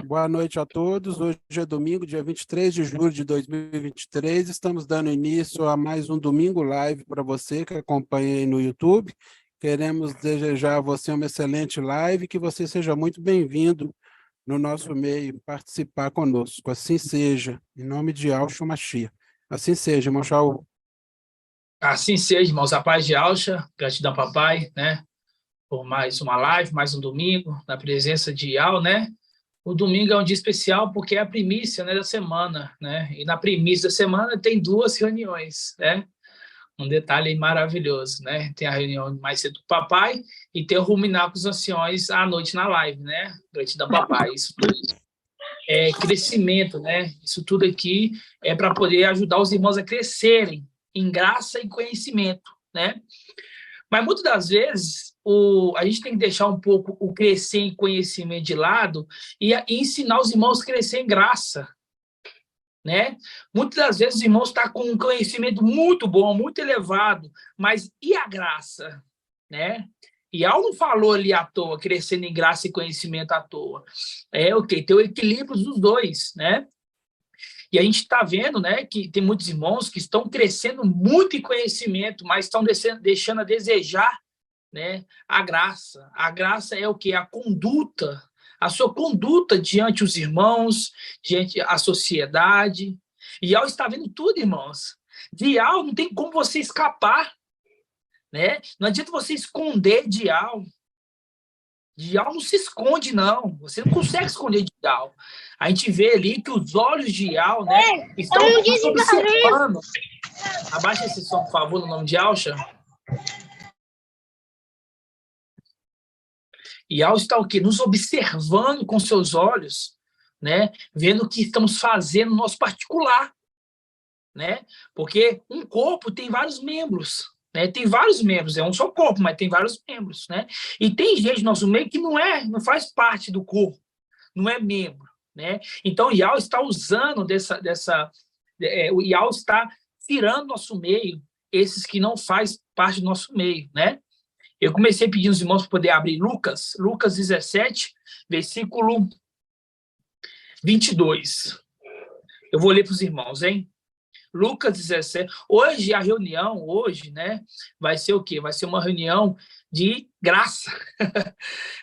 Boa noite a todos. Hoje é domingo, dia 23 de julho de 2023. Estamos dando início a mais um Domingo Live para você que acompanha aí no YouTube. Queremos desejar a você uma excelente live, que você seja muito bem-vindo no nosso meio, participar conosco. Assim seja, em nome de Yahshua Mashiach. Assim seja, irmão Shaul. Assim seja, irmãos, a paz de Alcha, gratidão, papai, né? Por mais uma live, mais um domingo, na presença de Al, né? O domingo é um dia especial porque é a primícia, né, da semana, né? E na primícia da semana tem duas reuniões, né? Um detalhe maravilhoso, né? Tem a reunião mais cedo do papai e tem o ruminar com os anciões à noite na live, né? Gratidão, papai. Isso tudo é crescimento, né? Isso tudo aqui é para poder ajudar os irmãos a crescerem em graça e conhecimento, né? Mas muitas das vezes a gente tem que deixar um pouco o crescer em conhecimento de lado e ensinar os irmãos a crescer em graça, né? Muitas das vezes os irmãos estão com um conhecimento muito bom, muito elevado, mas e a graça, né? E Al não falou ali à toa, crescendo em graça e conhecimento à toa. É o que tem o equilíbrio dos dois, né? E a gente está vendo, né, que tem muitos irmãos que estão crescendo muito em conhecimento, mas estão deixando a desejar, né, a graça. A graça é o que? A conduta, a sua conduta diante os irmãos, diante a sociedade. E Al está vendo tudo, irmãos. De Al não tem como você escapar, né? Não adianta você esconder de Al. Dial não se esconde, não. Você não consegue esconder Dial. A gente vê ali que os olhos de Dial, né, estão nos observando. Abaixa esse som, por favor, no nome de Alcha. E Al está o quê? Nos observando com seus olhos, né, vendo o que estamos fazendo no nosso particular, né? Porque um corpo tem vários membros, né? Tem vários membros, é um só corpo, mas tem vários membros, né? E tem gente no nosso meio que não faz parte do corpo, não é membro, né? Então, o IAL está usando o IAL está tirando nosso meio esses que não faz parte do nosso meio, né? Eu comecei a pedir aos irmãos para poder abrir Lucas 17, versículo 22. Eu vou ler para os irmãos, hein? Lucas 17. Hoje, a reunião, né, vai ser o quê? Vai ser uma reunião de graça,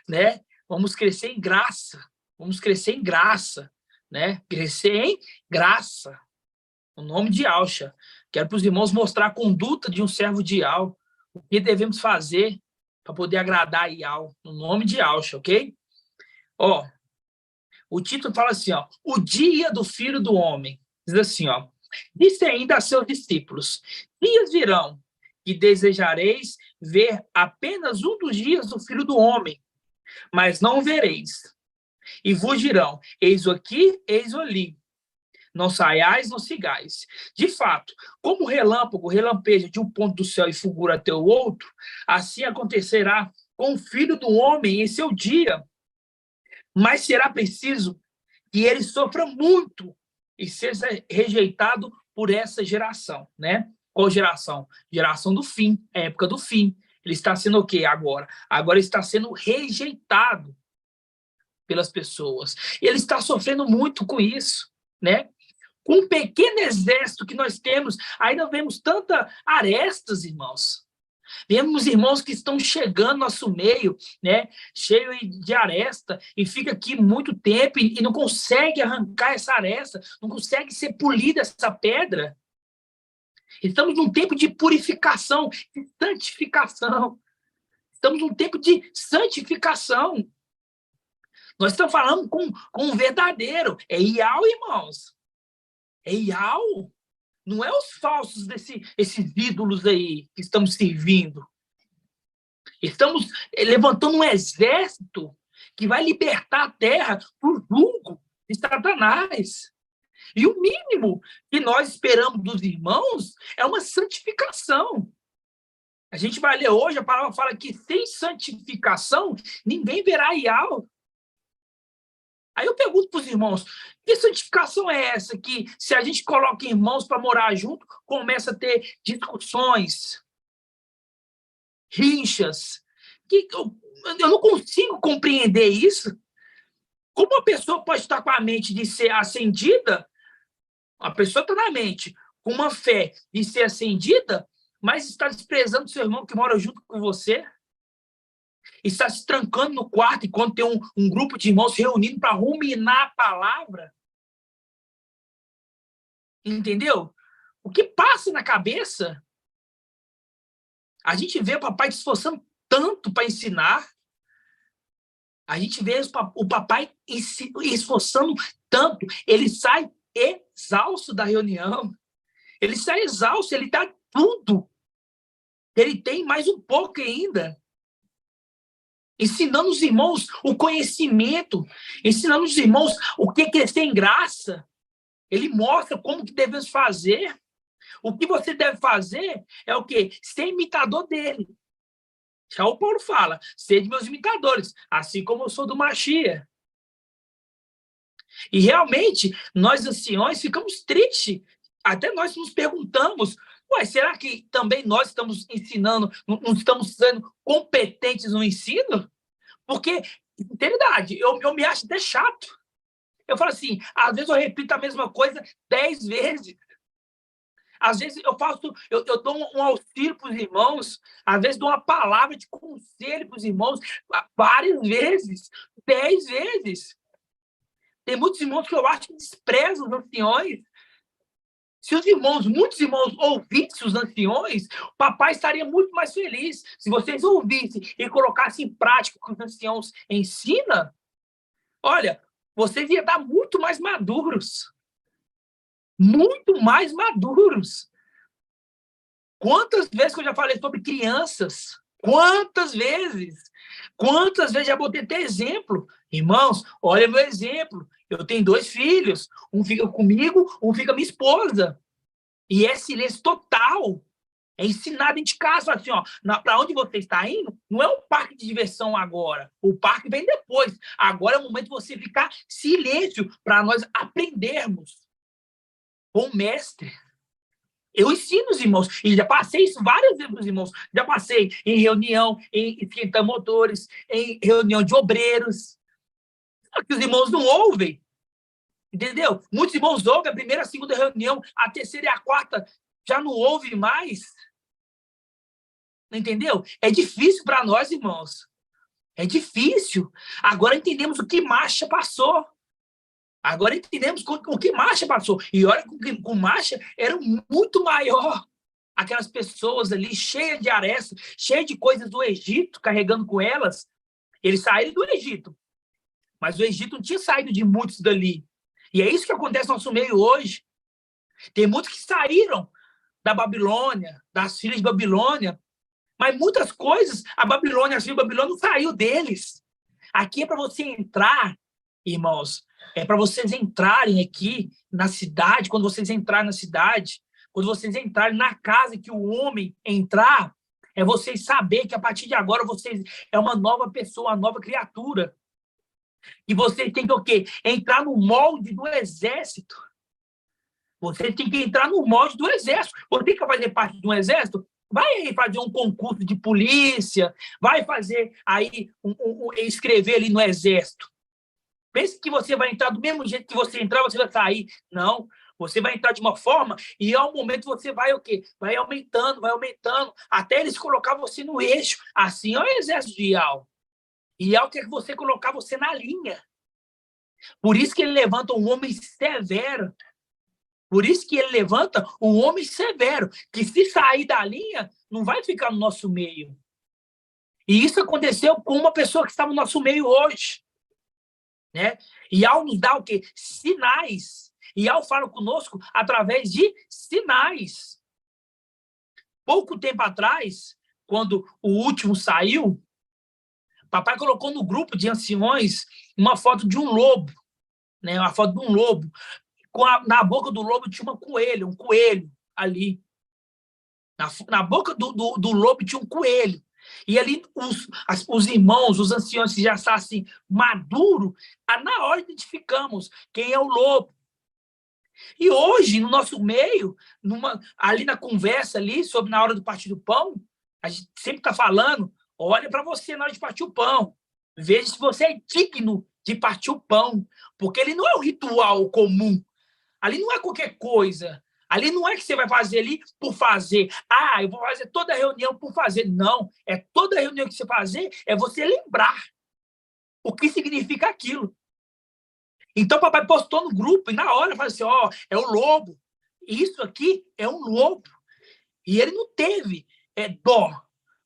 né? Vamos crescer em graça. Vamos crescer em graça, né? Crescer em graça. O nome de Alcha. Quero para os irmãos mostrar a conduta de um servo de Al. O que devemos fazer para poder agradar a Al. No nome de Alcha, ok? Ó, o título fala assim, ó. O dia do Filho do Homem. Diz assim, ó. Disse ainda a seus discípulos: dias virão que desejareis ver apenas um dos dias do Filho do Homem, mas não o vereis. E vos dirão: eis-o aqui, eis-o ali. Não saiais, não sigais. De fato, como o relâmpago relampeja de um ponto do céu e fulgura até o outro, assim acontecerá com o Filho do Homem em seu dia. Mas será preciso que ele sofra muito e seja rejeitado por essa geração, né? Qual geração? Geração do fim, a época do fim. Ele está sendo o quê agora? Agora ele está sendo rejeitado pelas pessoas. E ele está sofrendo muito com isso, né? Com um pequeno exército que nós temos, ainda vemos tanta arestas, irmãos. Vemos irmãos que estão chegando no nosso meio, né, cheio de aresta, e fica aqui muito tempo e não consegue arrancar essa aresta, não consegue ser polida essa pedra. Estamos num tempo de purificação, de santificação. Estamos num tempo de santificação. Nós estamos falando com um verdadeiro. É Iau, irmãos. É Iau. Não é os falsos esses ídolos aí que estamos servindo. Estamos levantando um exército que vai libertar a terra do jugo de Satanás. E o mínimo que nós esperamos dos irmãos é uma santificação. A gente vai ler hoje, a palavra fala que sem santificação, ninguém verá Iau. Aí eu pergunto para os irmãos, que santificação é essa que, se a gente coloca irmãos para morar junto, começa a ter discussões, rixas, que eu não consigo compreender isso. Como a pessoa pode estar com a mente de ser acendida, a pessoa está na mente com uma fé de ser acendida, mas está desprezando seu irmão que mora junto com você? Está se trancando no quarto enquanto tem um grupo de irmãos se reunindo para ruminar a palavra? Entendeu? O que passa na cabeça? A gente vê o papai se esforçando tanto para ensinar. A gente vê o papai esforçando tanto. Ele sai exausto da reunião. Ele sai exausto, ele dá tudo. Ele tem mais um pouco ainda. Ensinando os irmãos o conhecimento. Ensinando os irmãos o que é crescer em graça. Ele mostra como que devemos fazer. O que você deve fazer é o quê? Ser imitador dele. Já o Paulo fala, sede meus imitadores, assim como eu sou do Machia. E realmente, nós anciões ficamos tristes. Até nós nos perguntamos, será que também nós estamos ensinando, não estamos sendo competentes no ensino? Porque, em realidade, eu me acho até chato. Eu falo assim, às vezes eu repito a mesma coisa 10 vezes. Às vezes eu dou um auxílio para os irmãos, às vezes dou uma palavra de conselho para os irmãos várias vezes, 10 vezes. Tem muitos irmãos que eu acho que desprezam os anciões. Se muitos irmãos ouvissem os anciões, o papai estaria muito mais feliz. Se vocês ouvissem e colocassem em prática o que os anciãos ensinam, olha, vocês iam estar muito mais maduros. Muito mais maduros. Quantas vezes que eu já falei sobre crianças? Quantas vezes? Quantas vezes já botei até exemplo? Irmãos, olha meu exemplo. Eu tenho 2 filhos. Um fica comigo, um fica com minha esposa. E é silêncio total. É ensinar dentro de casa. Assim, para onde você está indo, não é um parque de diversão agora. O parque vem depois. Agora é o momento de você ficar silêncio para nós aprendermos com o mestre. Eu ensino os irmãos, e já passei isso várias vezes para os irmãos. Já passei em reunião, em esquentar motores, em reunião de obreiros. Só que os irmãos não ouvem. Entendeu? Muitos irmãos ouvem a primeira, a segunda reunião, a terceira e a quarta já não ouvem mais. Entendeu? É difícil para nós, irmãos. É difícil. Agora entendemos o que Marcha passou. Agora entendemos o que Marcha passou. E olha que com Marcha era muito maior. Aquelas pessoas ali cheias de arestas, cheias de coisas do Egito, carregando com elas. Eles saíram do Egito. Mas o Egito não tinha saído de muitos dali. E é isso que acontece no nosso meio hoje. Tem muitos que saíram da Babilônia, das filhas de Babilônia. Mas muitas coisas, a Babilônia, as filhas de Babilônia, não saiu deles. Aqui é para você entrar, irmãos, é para vocês entrarem aqui na cidade, quando vocês entrarem na cidade, quando vocês entrarem na casa que o homem entrar, é vocês saberem que a partir de agora vocês é uma nova pessoa, uma nova criatura. E vocês têm que o quê? Entrar no molde do exército. Você tem que entrar no molde do exército. Você quer fazer parte de um exército? Vai aí fazer um concurso de polícia, vai fazer aí, escrever ali no exército. Pense que você vai entrar do mesmo jeito que você entrar, você vai sair. Não, você vai entrar de uma forma e ao momento você vai o quê? Vai aumentando, até eles colocar você no eixo. Assim é o exército de Ial. Ial quer que você colocar você na linha. Por isso que ele levanta um homem severo. Por isso que ele levanta um homem severo, que se sair da linha, não vai ficar no nosso meio. E isso aconteceu com uma pessoa que está no nosso meio hoje. Né? E ao nos dar o quê? Sinais. E ao fala conosco através de sinais. Pouco tempo atrás, quando o último saiu, papai colocou no grupo de anciões uma foto de um lobo, né? Uma foto de um lobo. Na boca do lobo tinha um coelho ali. Na boca do lobo tinha um coelho. E ali os irmãos, os anciões que já estão assim, maduros, na hora identificamos quem é o lobo. E hoje, no nosso meio, ali na conversa, ali, na hora do partir do pão, a gente sempre está falando, olha para você na hora de partir o pão. Veja se você é digno de partir o pão, porque ele não é um ritual comum. Ali não é qualquer coisa. Ali não é que você vai fazer ali por fazer. Ah, eu vou fazer toda a reunião por fazer. Não, é toda a reunião que você fazer, é você lembrar o que significa aquilo. Então, o papai postou no grupo e na hora falou assim, ó, é o lobo. Isso aqui é um lobo. E ele não teve dó.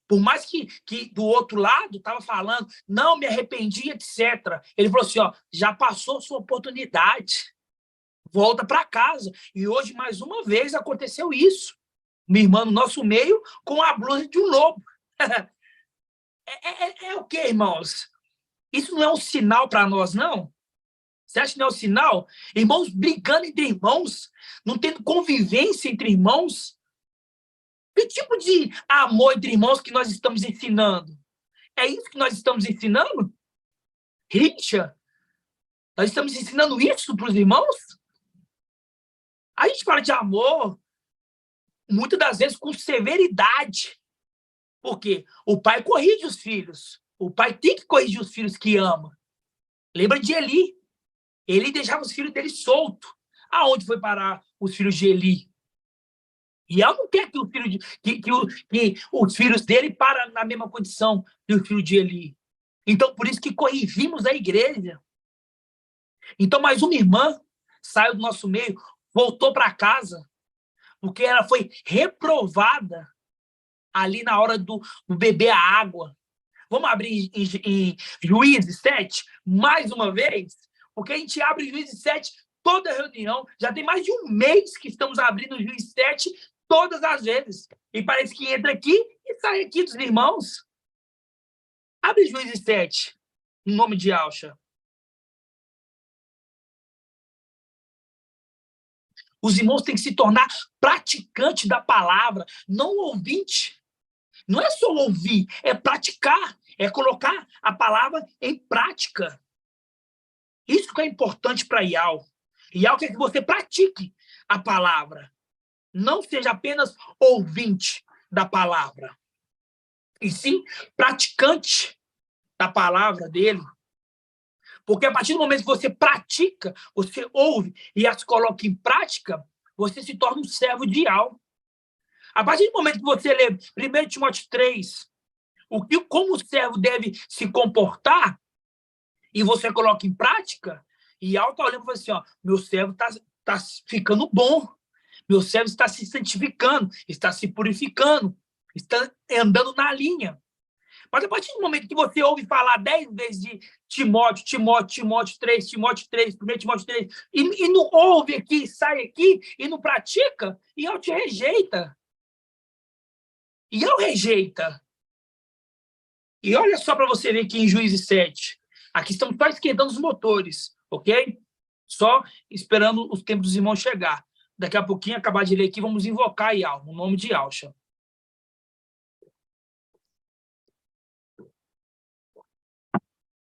Por mais que do outro lado estava falando, não, me arrependi, etc. Ele falou assim, ó, já passou sua oportunidade. Volta para casa. E hoje, mais uma vez, aconteceu isso. Minha irmã no nosso meio com a blusa de um lobo. É o quê, irmãos? Isso não é um sinal para nós, não? Você acha que não é um sinal? Irmãos brigando entre irmãos, não tendo convivência entre irmãos. Que tipo de amor entre irmãos que nós estamos ensinando? É isso que nós estamos ensinando? Richa? Nós estamos ensinando isso para os irmãos? A gente fala de amor, muitas das vezes com severidade. Por quê? O pai corrige os filhos. O pai tem que corrigir os filhos que ama. Lembra de Eli? Eli deixava os filhos dele soltos. Aonde foi parar os filhos de Eli? E ela não quer que, que os filhos dele parem na mesma condição que o filho de Eli. Então, por isso que corrigimos a igreja. Então, mais uma irmã saiu do nosso meio, voltou para casa, porque ela foi reprovada ali na hora do beber a água. Vamos abrir em Juízes 7, mais uma vez? Porque a gente abre Juízes 7 toda reunião. Já tem mais de um mês que estamos abrindo Juízes 7 todas as vezes. E parece que entra aqui e sai aqui dos irmãos. Abre Juízes 7, em nome de Alcha. Os irmãos têm que se tornar praticantes da palavra, não ouvinte. Não é só ouvir, é praticar, é colocar a palavra em prática. Isso que é importante para Ial. Ial quer que você pratique a palavra. Não seja apenas ouvinte da palavra, e sim praticante da palavra dele. Porque a partir do momento que você pratica, você ouve e as coloca em prática, você se torna um servo de Ial. A partir do momento que você lê 1 Timóteo 3, como o servo deve se comportar, e você coloca em prática, e Ial está olhando e fala assim, ó, meu servo está ficando bom, meu servo está se santificando, está se purificando, está andando na linha. Mas a partir do momento que você ouve falar 10 vezes de Timóteo 3, Timóteo 3, 1 Timóteo 3, e não ouve aqui, sai aqui, e não pratica, e Ial te rejeita. Ial rejeita. E olha só para você ver aqui em Juízes 7. Aqui estamos só esquentando os motores, ok? Só esperando os tempos dos irmãos chegar. Daqui a pouquinho, acabar de ler aqui, vamos invocar Ial, no nome de Alcha.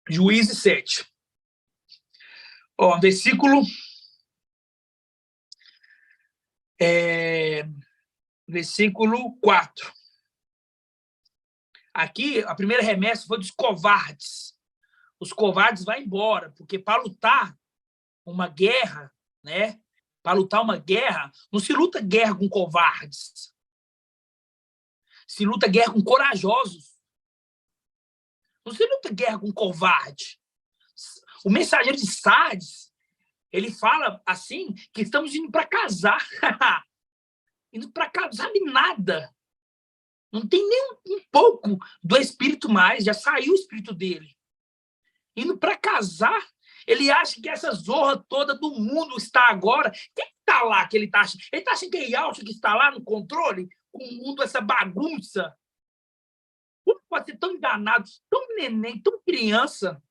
Juízes 7. Ó, versículo 4. Aqui, a primeira remessa foi dos covardes. Os covardes vão embora, porque para lutar uma guerra, né? Para lutar uma guerra, não se luta guerra com covardes. Se luta guerra com corajosos. Não se luta guerra com covarde. O mensageiro de Sardes, ele fala assim, que estamos indo para casar. Indo para casar, sabe nada. Não tem nem um pouco do espírito mais, já saiu o espírito dele. Indo para casar, ele acha que essa zorra toda do mundo está agora. Quem está lá que ele está achando? Ele está achando que ele acha que está lá no controle? Com o mundo, essa bagunça. Como pode ser tão enganado, tão neném, tão criança?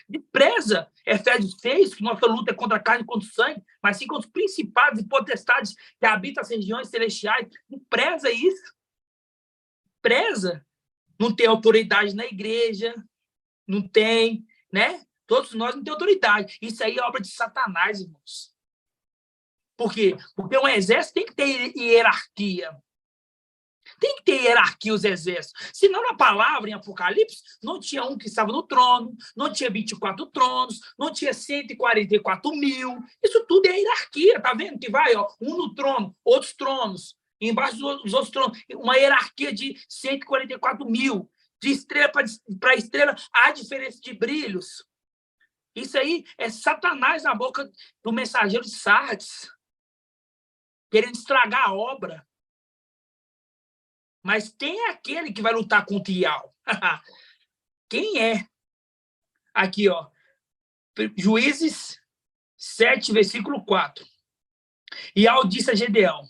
Despreza Efésios 6, que nossa luta é contra a carne e contra o sangue, mas sim contra os principados e potestades que habitam as regiões celestiais. Despreza isso. Preza. Não tem autoridade na igreja, não tem, né? Todos nós não temos autoridade. Isso aí é obra de Satanás, irmãos. Por quê? Porque um exército tem que ter hierarquia. Tem que ter hierarquia os exércitos. Senão, na palavra, em Apocalipse, não tinha um que estava no trono, não tinha 24 tronos, não tinha 144 mil. Isso tudo é hierarquia, tá vendo? Que vai, ó, um no trono, outros tronos, embaixo dos outros tronos. Uma hierarquia de 144 mil. De estrela para estrela, há diferença de brilhos. Isso aí é Satanás na boca do mensageiro de Sardes, querendo estragar a obra. Mas quem é aquele que vai lutar contra Ial? Quem é? Aqui, ó. Juízes 7, versículo 4. Ial disse a Gedeão: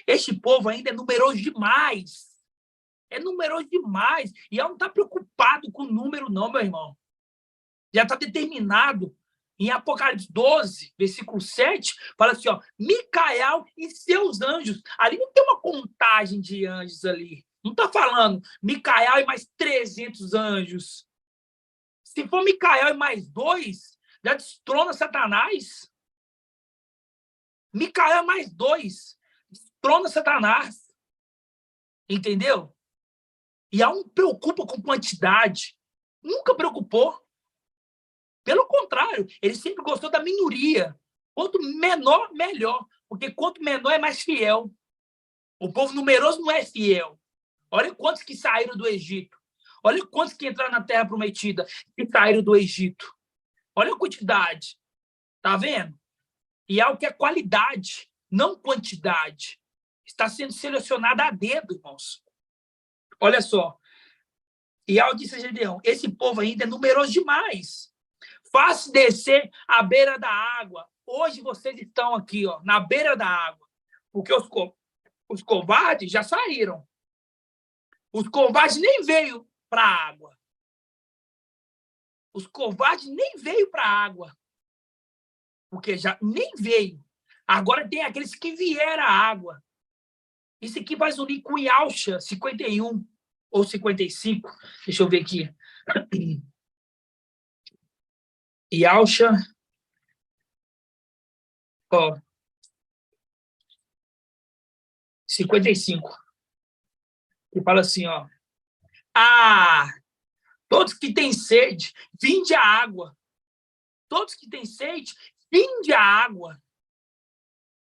este povo ainda é numeroso demais. É numeroso demais. Ial não está preocupado com o número, não, meu irmão. Já está determinado. Em Apocalipse 12, versículo 7, fala assim, ó, Micael e seus anjos. Ali não tem uma contagem de anjos ali. Não está falando Micael e mais 300 anjos. Se for Micael e mais 2, já destrona Satanás. Micael e mais 2, destrona Satanás. Entendeu? E não preocupa com quantidade. Nunca preocupou. Pelo contrário, ele sempre gostou da minoria. Quanto menor, melhor. Porque quanto menor é mais fiel. O povo numeroso não é fiel. Olha quantos que saíram do Egito. Olha quantos que entraram na Terra Prometida e saíram do Egito. Olha a quantidade. Tá vendo? E algo que é qualidade, não quantidade. Está sendo selecionado a dedo, irmãos. Olha só. E Ial disse a Gedeão: esse povo ainda é numeroso demais. Faça descer à beira da água. Hoje vocês estão aqui, ó, na beira da água. Porque os covardes já saíram. Os covardes nem veio para a água. Os covardes nem veio para a água. Porque já nem veio. Agora tem aqueles que vieram à água. Isso aqui vai unir com Yalcha 51 ou 55. Deixa eu ver aqui. Yalcha, ó, 55. E fala assim, ó. Ah, todos que têm sede, vinde a água. Todos que têm sede, vinde a água.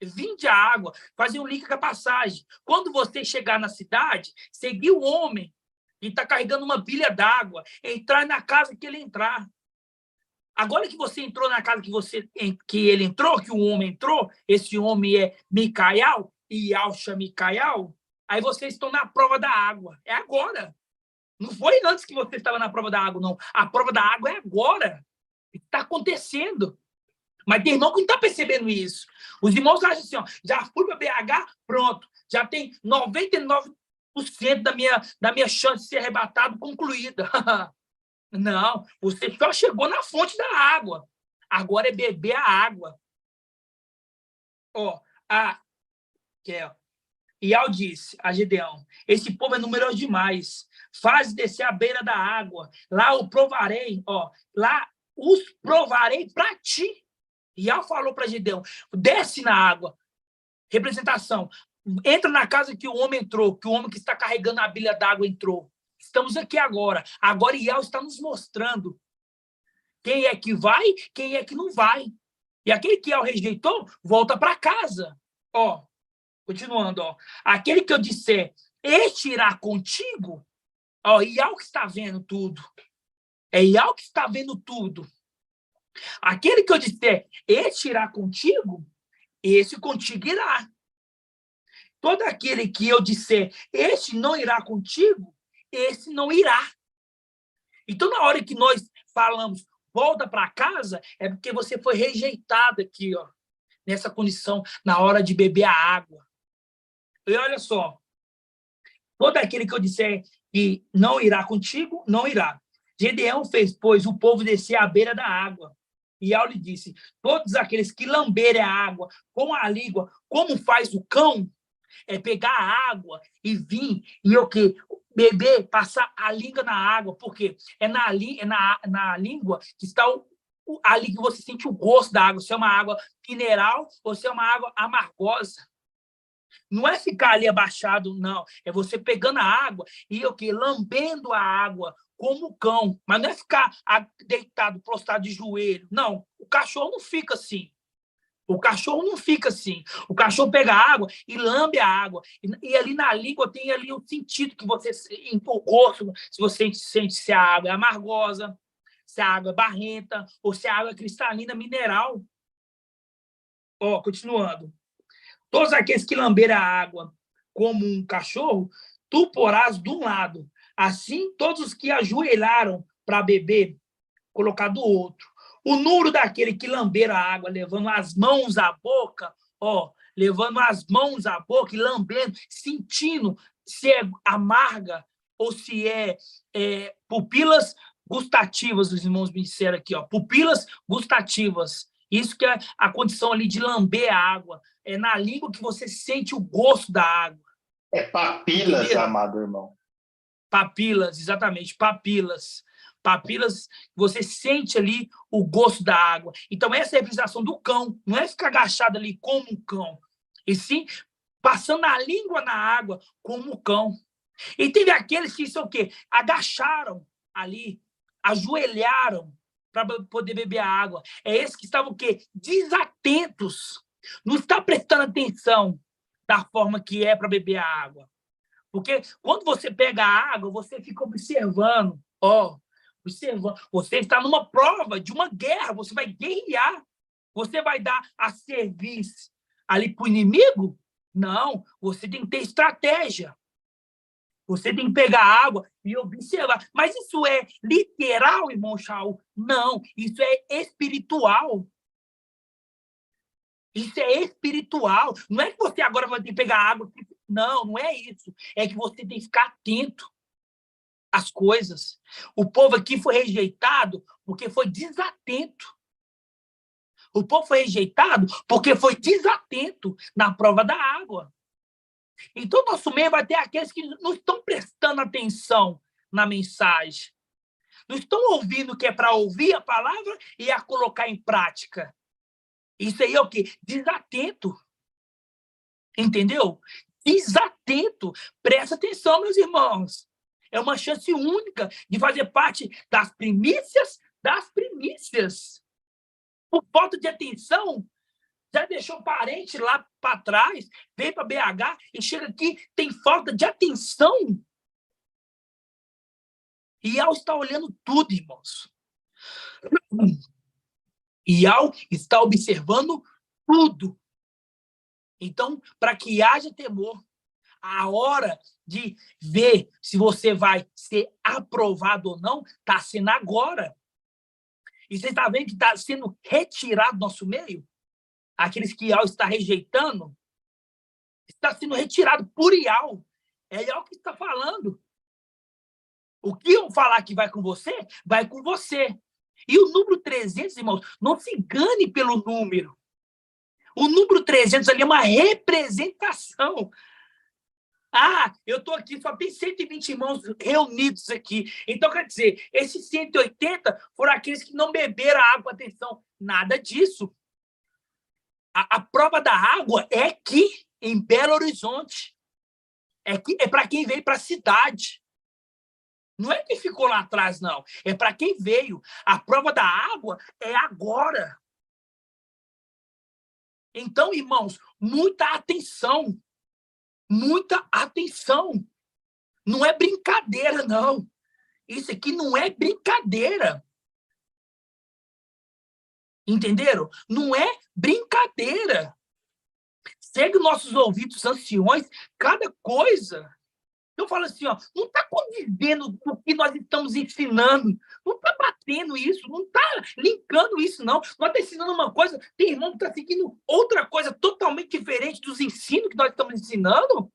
Vinde a água. Fazer um link com a passagem. Quando você chegar na cidade, seguir o homem que está carregando uma bilha d'água, entrar na casa que ele entrar. Agora que você entrou na casa que ele entrou, que o homem entrou, esse homem é Micael, e Yalcha Micael, aí vocês estão na prova da água. É agora. Não foi antes que você estava na prova da água, não. A prova da água é agora. Está acontecendo. Mas tem irmão que não está percebendo isso. Os irmãos acham assim, ó, já fui para BH, pronto. Já tem 99% da minha chance de ser arrebatado concluída. Não, você só chegou na fonte da água. Agora é beber a água. Ó, Ial disse a Gedeão: esse povo é numeroso demais. Faz descer à beira da água. Lá o provarei, ó. Lá os provarei para ti. Ial falou para Gedeão: desce na água. Representação. Entra na casa que o homem entrou, que o homem que está carregando a bilha d'água entrou. Estamos aqui agora. Agora Ial está nos mostrando quem é que vai, quem é que não vai. E aquele que Ial rejeitou, volta para casa. Ó, continuando, ó. Aquele que eu disser, este irá contigo, ó, Ial que está vendo tudo. É Ial que está vendo tudo. Aquele que eu disser, este irá contigo, esse contigo irá. Todo aquele que eu disser, este não irá contigo, esse não irá. Então, na hora que nós falamos, volta para casa, é porque você foi rejeitado aqui, ó, nessa condição, na hora de beber a água. E olha só, todo aquele que eu disser que não irá contigo, não irá. Gedeão fez, pois, o povo descer à beira da água. E Ial lhe disse: todos aqueles que lamberem a água com a língua, como faz o cão, é pegar a água e vir e o quê? Beber, passar a língua na água, porque é na língua que está ali que você sente o gosto da água, se é uma água mineral ou se é uma água amargosa. Não é ficar ali abaixado, não. É você pegando a água e o quê? Lambendo a água como cão. Mas não é ficar deitado, prostrado de joelho. Não, o cachorro não fica assim. O cachorro não fica assim. O cachorro pega a água e lambe a água. E ali na língua tem ali o sentido que você, o gosto, se você sente se a água é amargosa, se a água é barrenta, ou se a água é cristalina, mineral. Ó, continuando. Todos aqueles que lamberam a água como um cachorro, tu porás de um lado. Assim, todos os que ajoelharam para beber, colocar do outro. O número daquele que lamberam a água, levando as mãos à boca, ó, levando as mãos à boca e lambendo, sentindo se é amarga ou se é pupilas gustativas, os irmãos me disseram aqui, ó, pupilas gustativas. Isso que é a condição ali de lamber a água. É na língua que você sente o gosto da água. É papilas, entendeu? Amado irmão. Papilas, exatamente, papilas. Papilas, você sente ali o gosto da água. Então, essa é a representação do cão. Não é ficar agachado ali como um cão. E sim, passando a língua na água como um cão. E teve aqueles que, isso é o quê? Agacharam ali, ajoelharam para poder beber a água. É esses que estavam o quê? Desatentos. Não está prestando atenção da forma que é para beber a água. Porque quando você pega a água, você fica observando, ó, observando. Você está numa prova de uma guerra, você vai guerrear. Você vai dar a serviço ali para o inimigo? Não, você tem que ter estratégia. Você tem que pegar a água e observar. Mas isso é literal, irmão Shaul? Não, isso é espiritual. Isso é espiritual. Não é que você agora vai ter que pegar água. Não, não é isso. É que você tem que ficar atento às coisas. O povo aqui foi rejeitado porque foi desatento. O povo foi rejeitado porque foi desatento na prova da água. Então, nosso meio vai ter aqueles que não estão prestando atenção na mensagem. Não estão ouvindo o que é para ouvir a palavra e a colocar em prática. Isso aí é o quê? Desatento. Entendeu? Desatento. Presta atenção, meus irmãos. É uma chance única de fazer parte das primícias das primícias. Por falta de atenção, já deixou parente lá para trás, veio para BH e chega aqui, tem falta de atenção. Ial está olhando tudo, irmãos. Ial está observando tudo. Então, para que haja temor, a hora de ver se você vai ser aprovado ou não, está sendo agora. E você está vendo que está sendo retirado do nosso meio? Aqueles que Ial está rejeitando, está sendo retirado por Ial. É Ial que está falando. O que eu falar que vai com você, vai com você. E o número 300, irmãos, não se engane pelo número. O número 300 ali é uma representação. Ah, eu estou aqui, só tem 120 irmãos reunidos aqui. Então, quer dizer, esses 180 foram aqueles que não beberam a água. Atenção, nada disso. A prova da água é aqui, em Belo Horizonte. É para quem veio para a cidade. Não é quem ficou lá atrás, não. É para quem veio. A prova da água é agora. Então, irmãos, muita atenção. Muita atenção. Não é brincadeira, não. Isso aqui não é brincadeira. Entenderam? Não é brincadeira. Segue nossos ouvidos anciões, cada coisa. Eu falo assim, ó, não está condizendo com o que nós estamos ensinando. Não está batendo isso, não está linkando isso, não. Nós estamos ensinando uma coisa, tem irmão que está seguindo outra coisa totalmente diferente dos ensinos que nós estamos ensinando. O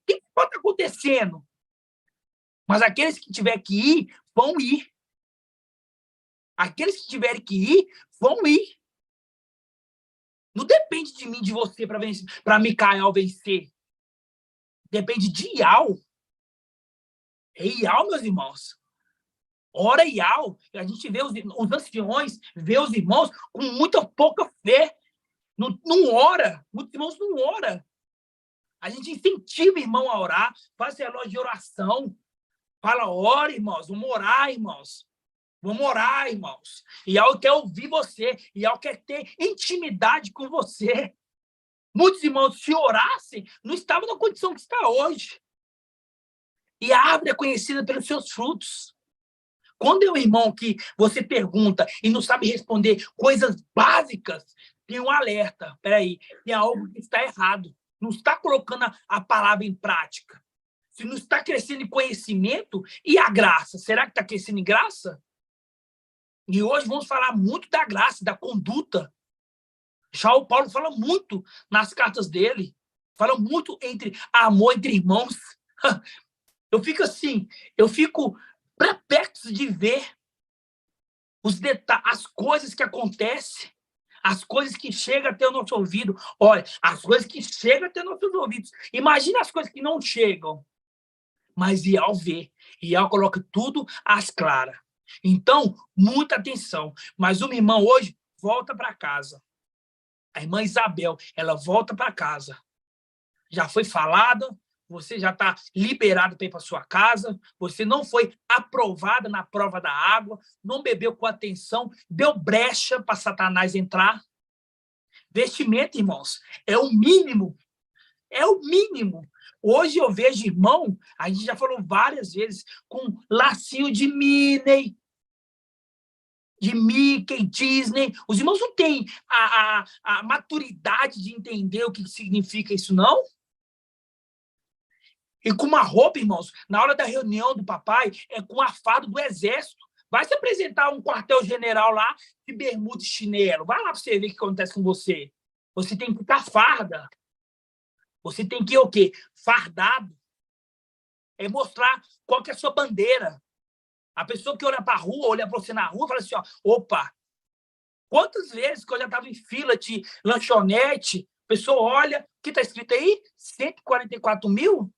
que pode estar acontecendo? Mas aqueles que tiverem que ir, vão ir. Aqueles que tiverem que ir, vão ir. Não depende de mim, de você, para Micael vencer. Depende de Ial. É Ial, meus irmãos. Ora Ial. A gente vê os anciões, vê os irmãos com muita pouca fé. Não ora. Muitos irmãos não oram. A gente incentiva o irmão a orar, faz relógio de oração. Fala, ora, irmãos, vamos orar, irmãos. Vamos orar, irmãos. E algo quer ouvir você, e algo quer ter intimidade com você. Muitos irmãos, se orassem, não estavam na condição que está hoje. E a árvore é conhecida pelos seus frutos. Quando é um irmão que você pergunta e não sabe responder coisas básicas, tem um alerta. Espera aí, tem algo que está errado. Não está colocando a palavra em prática. Se não está crescendo em conhecimento, e a graça? Será que está crescendo em graça? E hoje vamos falar muito da graça, da conduta. Já o Paulo fala muito nas cartas dele. Fala muito entre amor entre irmãos. Eu fico assim, eu fico perplexo de ver os detalhes, as coisas que acontecem, as coisas que chegam até o nosso ouvido. Olha, as coisas que chegam até os nossos ouvidos. Imagina as coisas que não chegam. Mas Ial vê, Ial coloca tudo às claras. Então, muita atenção. Mas uma irmã hoje volta para casa. A irmã Isabel, ela volta para casa. Já foi falada, você já está liberado para ir para sua casa, você não foi aprovada na prova da água, não bebeu com atenção, deu brecha para Satanás entrar. Vestimento, irmãos, é o mínimo. É o mínimo. Hoje eu vejo irmão, a gente já falou várias vezes, com lacinho de Minnie, de Mickey, Disney. Os irmãos não têm a maturidade de entender o que significa isso, não? E com uma roupa, irmãos, na hora da reunião do papai, é com a farda do exército. Vai se apresentar um quartel-general lá de bermuda e chinelo. Vai lá para você ver o que acontece com você. Você tem que estar farda. Você tem que ir o quê? Fardado. É mostrar qual que é a sua bandeira. A pessoa que olha para a rua, olha para você na rua, fala assim, ó, opa, quantas vezes que eu já estava em fila de lanchonete, a pessoa olha, o que está escrito aí? 144 mil? O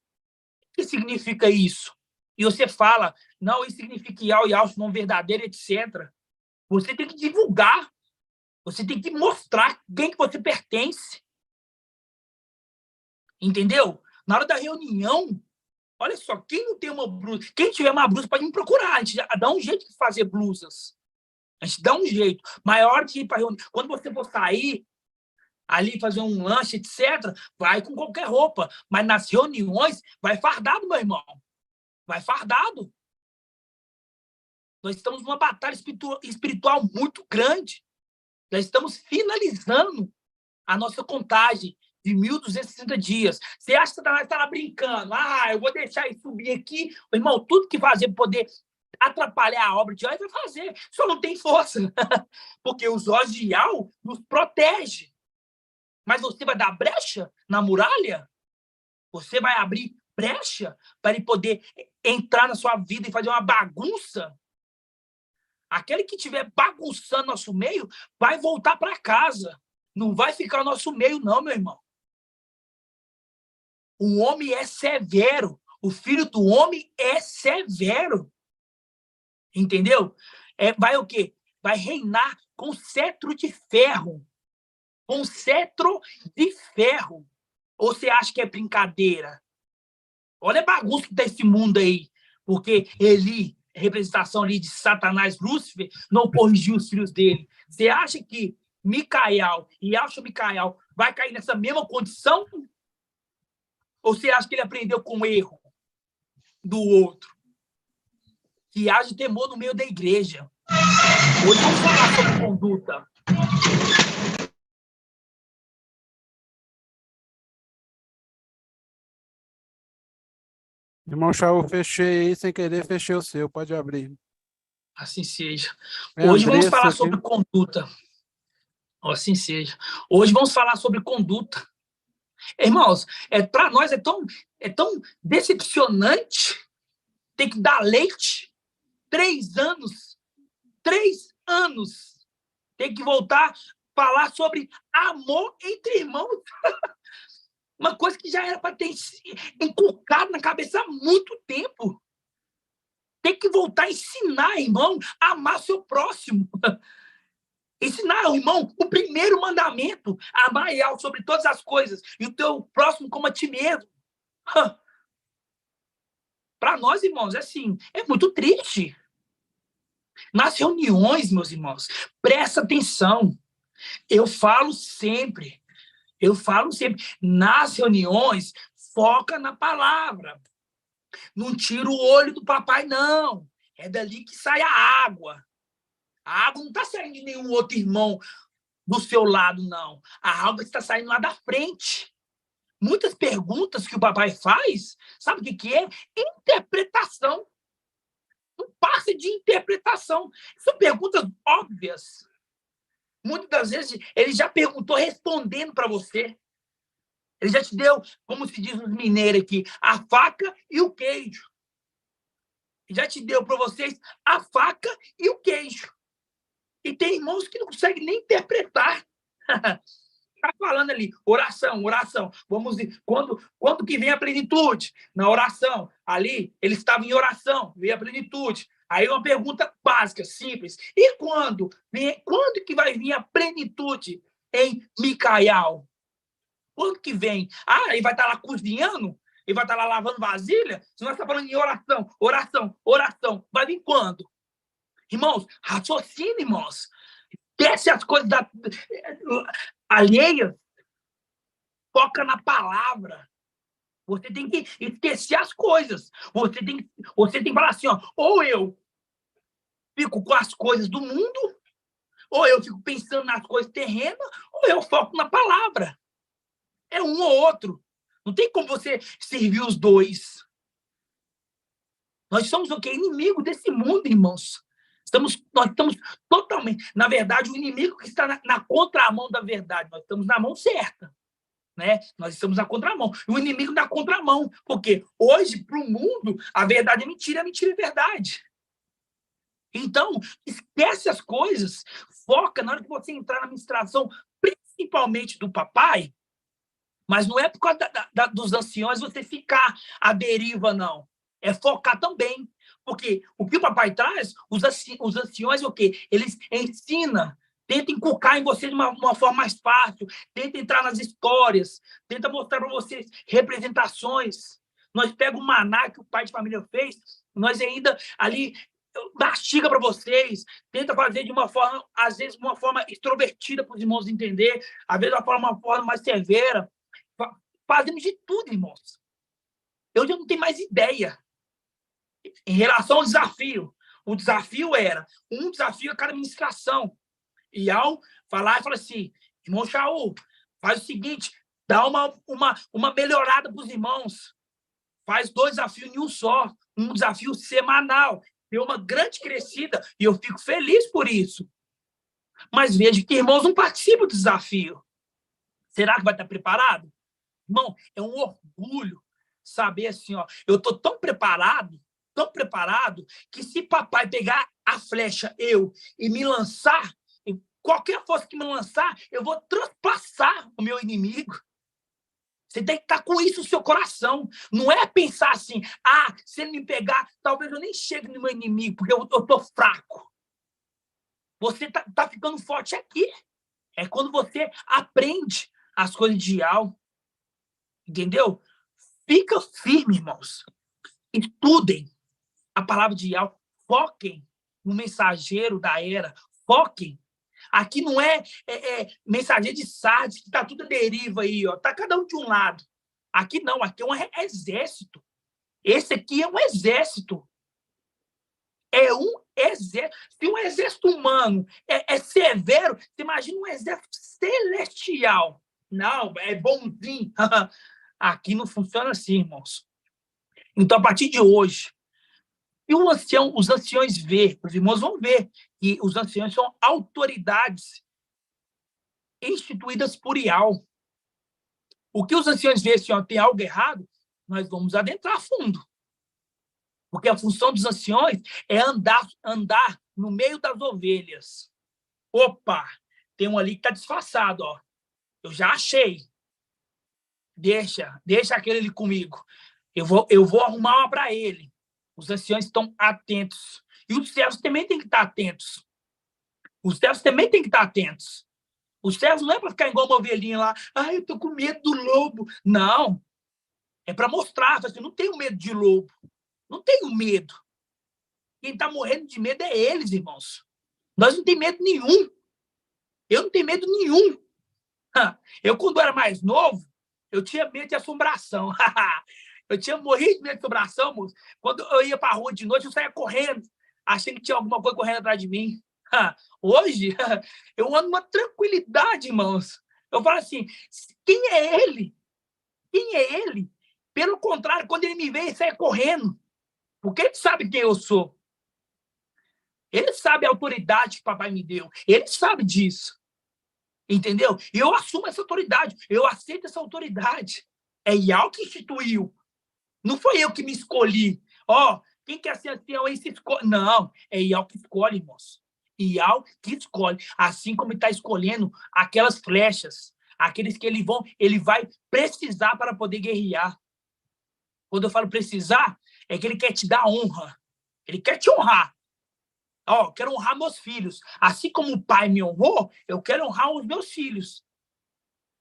que significa isso? E você fala, não, isso significa Ial, não verdadeiro, etc. Você tem que divulgar. Você tem que mostrar quem que você pertence. Entendeu? Na hora da reunião, olha só, quem não tem uma blusa, quem tiver uma blusa pode me procurar, a gente dá um jeito de fazer blusas. A gente dá um jeito. Maior de ir para reunião. Quando você for sair, ali fazer um lanche, etc., vai com qualquer roupa. Mas nas reuniões, vai fardado, meu irmão. Vai fardado. Nós estamos numa batalha espiritual muito grande. Nós estamos finalizando a nossa contagem de 1.260 dias. Você acha que Satanás está lá brincando? Ah, eu vou deixar ele subir aqui. Irmão, tudo que fazer para poder atrapalhar a obra de Ial, ele vai fazer. Só não tem força. Porque os olhos de Ial nos protegem. Mas você vai dar brecha na muralha? Você vai abrir brecha para ele poder entrar na sua vida e fazer uma bagunça? Aquele que estiver bagunçando nosso meio vai voltar para casa. Não vai ficar no nosso meio, não, meu irmão. O homem é severo. O filho do homem é severo. Entendeu? Vai o quê? Vai reinar com cetro de ferro. Com cetro de ferro. Ou você acha que é brincadeira? Olha a bagunça que tá esse mundo aí. Porque Eli, representação ali de Satanás, Lúcifer, não corrigiu os filhos dele. Você acha que Micael e Micael vai cair nessa mesma condição? Ou você acha que ele aprendeu com o erro do outro? Que haja temor no meio da igreja. Hoje vamos falar sobre conduta. Irmão Shaul, fechei aí sem querer, fechei o seu, pode abrir. Assim seja. Hoje vamos falar sobre conduta. Assim seja. Hoje vamos falar sobre conduta. Irmãos, para nós é tão decepcionante ter que dar leite 3 anos. 3 anos. Tem que voltar a falar sobre amor entre irmãos. Uma coisa que já era para ter inculcado na cabeça há muito tempo. Tem que voltar a ensinar, irmão, a amar seu próximo. Ensinar o irmão o primeiro mandamento, amar Yahweh sobre todas as coisas e o teu próximo como a ti mesmo. Para nós, irmãos, é assim, é muito triste. Nas reuniões, meus irmãos, presta atenção. Eu falo sempre, nas reuniões, foca na palavra. Não tira o olho do papai, não. É dali que sai a água. A água não está saindo de nenhum outro irmão do seu lado, não. A água está saindo lá da frente. Muitas perguntas que o papai faz, sabe o que é? Interpretação. Um passe de interpretação. São perguntas óbvias. Muitas das vezes ele já perguntou respondendo para você. Ele já te deu, como se diz nos mineiros aqui, a faca e o queijo. Ele já te deu para vocês a faca e o queijo. E tem irmãos que não conseguem nem interpretar. Está falando ali, oração. Vamos ver, quando que vem a plenitude? Na oração. Ali, ele estava em oração, veio a plenitude. Aí uma pergunta básica, simples. E quando que vai vir a plenitude em Micael? Quando que vem? Ah, ele vai estar lá cozinhando? Ele vai estar lá lavando vasilha? Se nós estamos falando em oração. Vai vir quando? Irmãos, raciocina, irmãos. Desce as coisas alheias. Foca na palavra. Você tem que esquecer as coisas. Você tem que falar assim, ó, ou eu fico com as coisas do mundo, ou eu fico pensando nas coisas terrenas, ou eu foco na palavra. É um ou outro. Não tem como você servir os dois. Nós somos o quê? Inimigo desse mundo, irmãos. Nós estamos totalmente... Na verdade, o inimigo que está na contramão da verdade. Nós estamos na mão certa. Né? Nós estamos na contramão. E o inimigo na contramão. Porque hoje, para o mundo, a verdade é mentira é verdade. Então, esquece as coisas. Foca na hora que você entrar na ministração, principalmente do papai, mas não é por causa dos anciões você ficar à deriva, não. É focar também. Porque o que o papai traz, os anciões, o quê? Eles ensinam, tenta inculcar em você de uma forma mais fácil, tenta entrar nas histórias, tenta mostrar para vocês representações. Nós pegamos o maná que o pai de família fez, nós ainda ali mastiga para vocês, tenta fazer de uma forma, às vezes, uma forma extrovertida para os irmãos entender, às vezes uma forma mais severa. Fazemos de tudo, irmãos. Eu já não tenho mais ideia. Em relação ao desafio, o desafio era um desafio a cada ministração. E ao falar, fala assim, irmão Shaul, faz o seguinte, dá uma melhorada para os irmãos. Faz 2 desafios em um só, um desafio semanal. Deu uma grande crescida e eu fico feliz por isso. Mas vejo que irmãos não participam do desafio. Será que vai estar preparado? Irmão, é um orgulho saber assim, ó, eu estou tão preparado, que se papai pegar a flecha, e me lançar, qualquer força que me lançar, eu vou transpassar o meu inimigo. Você tem que estar com isso no seu coração. Não é pensar assim, se ele me pegar, talvez eu nem chegue no meu inimigo, porque eu estou fraco. Você tá ficando forte aqui. É quando você aprende as coisas de Yahweh. Entendeu? Fica firme, irmãos. Estudem a palavra de Yahweh. Foquem no mensageiro da era. Foquem. Aqui não é mensageiro de Sardes, que está tudo à deriva aí, ó. Tá cada um de um lado. Aqui não, aqui é um exército. Esse aqui é um exército. É um exército. Se um exército humano é severo, você imagina um exército celestial. Não, é bonzinho. Aqui não funciona assim, irmãos. Então, a partir de hoje, e os anciões os irmãos vão ver que os anciões são autoridades instituídas por Yahweh. O que os anciões veem, se tem algo errado, nós vamos adentrar a fundo. Porque a função dos anciões é andar no meio das ovelhas. Opa, tem um ali que está disfarçado, ó. Eu já achei. Deixa aquele ali comigo. Eu vou arrumar uma para ele. Os anciões estão atentos. E os servos também têm que estar atentos. Os servos também têm que estar atentos. Os servos não é para ficar igual uma ovelhinha lá. Eu tô com medo do lobo. Não. É para mostrar. Assim, não tenho medo de lobo. Não tenho medo. Quem está morrendo de medo é eles, irmãos. Nós não temos medo nenhum. Eu não tenho medo nenhum. Eu, quando era mais novo, eu tinha medo de assombração. Eu tinha morrido de medo de assombração, moço. Quando eu ia para a rua de noite, eu saía correndo, achando que tinha alguma coisa correndo atrás de mim. Hoje, eu ando numa tranquilidade, irmãos. Eu falo assim, quem é ele? Quem é ele? Pelo contrário, quando ele me vê, ele sai correndo. Porque ele sabe quem eu sou. Ele sabe a autoridade que o papai me deu. Ele sabe disso. Entendeu? E eu assumo essa autoridade. Eu aceito essa autoridade. É Yahweh que instituiu. Não foi eu que me escolhi. Quem quer ser ancião aí se escolhe. Não, é Yahweh que escolhe, irmãos. Yahweh que escolhe. Assim como ele está escolhendo aquelas flechas. Aqueles que ele vai precisar para poder guerrear. Quando eu falo precisar, é que ele quer te dar honra. Ele quer te honrar. Quero honrar meus filhos. Assim como o pai me honrou, eu quero honrar os meus filhos.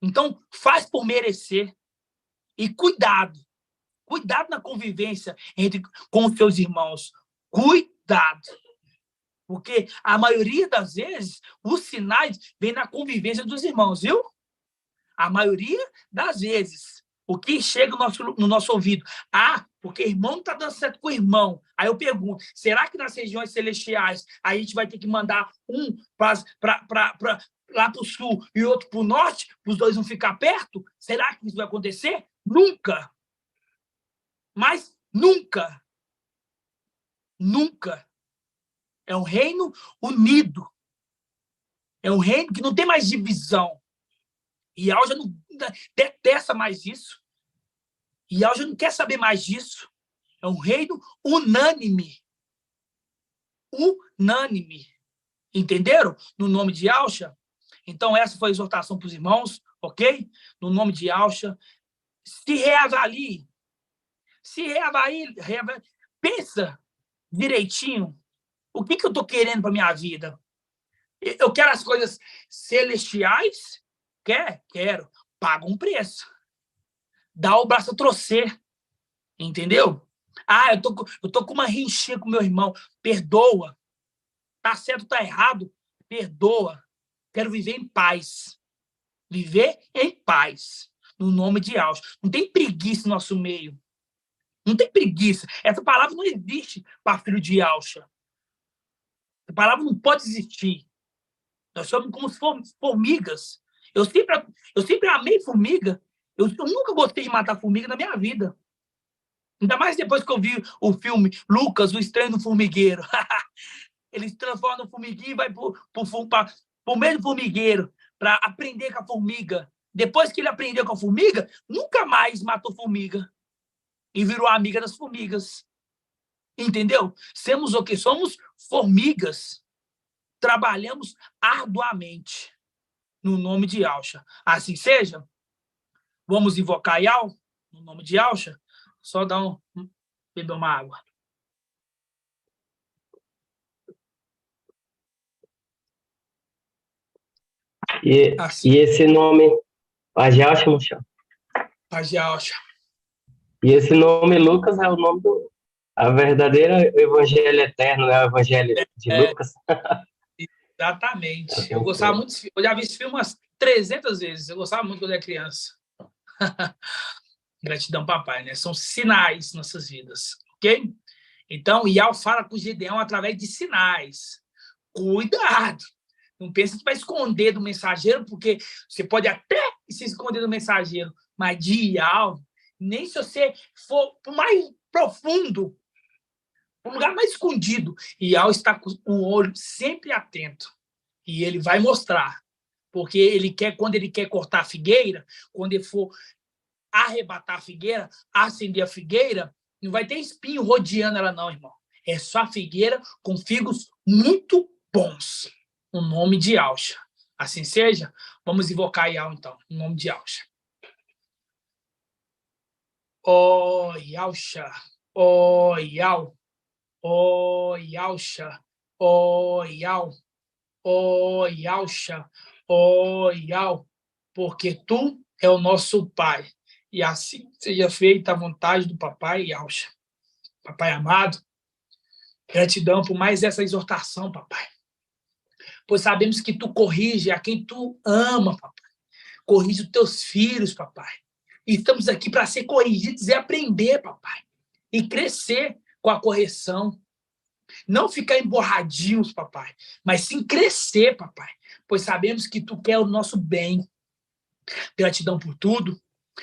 Então, faz por merecer. E cuidado. Cuidado na convivência com os seus irmãos. Cuidado. Porque a maioria das vezes, os sinais vêm na convivência dos irmãos, viu? A maioria das vezes. O que chega no nosso ouvido? Porque irmão não está dando certo com o irmão. Aí eu pergunto, será que nas regiões celestiais a gente vai ter que mandar um lá para o sul e outro para o norte, para os dois não ficar perto? Será que isso vai acontecer? Nunca. Mas nunca. Nunca. É um reino unido. É um reino que não tem mais divisão. E Yahweh já não detesta mais isso. E Yahweh já não quer saber mais disso. É um reino unânime. Unânime. Entenderam? No nome de Yahweh. Então, essa foi a exortação para os irmãos, ok? No nome de Yahweh. Se reavalie. Pensa direitinho. O que eu estou querendo para a minha vida? Eu quero as coisas celestiais? Quero. Paga um preço. Dá o braço a torcer. Entendeu? Eu tô com uma rixinha com meu irmão. Perdoa. Tá certo, tá errado? Perdoa. Quero viver em paz. Viver em paz. No nome de Yahweh. Não tem preguiça no nosso meio. Não tem preguiça. Essa palavra não existe para filho de Yahweh. Essa palavra não pode existir. Nós somos como formigas. Eu sempre amei formiga. Eu nunca gostei de matar formiga na minha vida. Ainda mais depois que eu vi o filme Lucas, o Estranho no Formigueiro. Ele se transforma no formiguinho e vai para o meio do formigueiro para aprender com a formiga. Depois que ele aprendeu com a formiga, nunca mais matou formiga. E virou amiga das formigas. Entendeu? Somos o quê? Somos formigas. Trabalhamos arduamente no nome de Yahweh. Assim seja. Vamos invocar Yahweh no nome de Yahweh. Só beber uma água. E esse nome, Paz Yahweh, Mochão? Paz Yahweh. E esse nome Lucas é o nome do a verdadeira evangelho eterno, né? O evangelho de Lucas. Exatamente. Eu gostava muito. Eu já vi esse filme umas 300 vezes. Eu gostava muito quando era criança. Gratidão, papai, né? São sinais nossas vidas, ok? Então, Yahweh fala com Gideão através de sinais. Cuidado! Não pense que vai esconder do mensageiro, porque você pode até se esconder do mensageiro, mas de Yahweh, nem se você for para o mais profundo, para o lugar mais escondido, Yahweh está com o olho sempre atento. E ele vai mostrar. Porque quando ele quer cortar a figueira, quando ele for arrebatar a figueira, acender a figueira, não vai ter espinho rodeando ela não, irmão. É só a figueira com figos muito bons. No nome de Yahweh. Assim seja, vamos invocar Yahweh, então, no nome de Yahweh. Yahweh, Yahweh, Yahweh, Yahweh, ó Yalcha, ó Yal, porque tu é o nosso Pai. E assim seja feita a vontade do papai Yalcha. Papai amado, gratidão por mais essa exortação, papai. Pois sabemos que tu corrige a quem tu ama, papai. Corrige os teus filhos, papai. E estamos aqui para ser corrigidos e aprender, papai. E crescer com a correção. Não ficar emborradinhos, papai, mas sim crescer, papai. Pois sabemos que tu quer o nosso bem. Gratidão por tudo.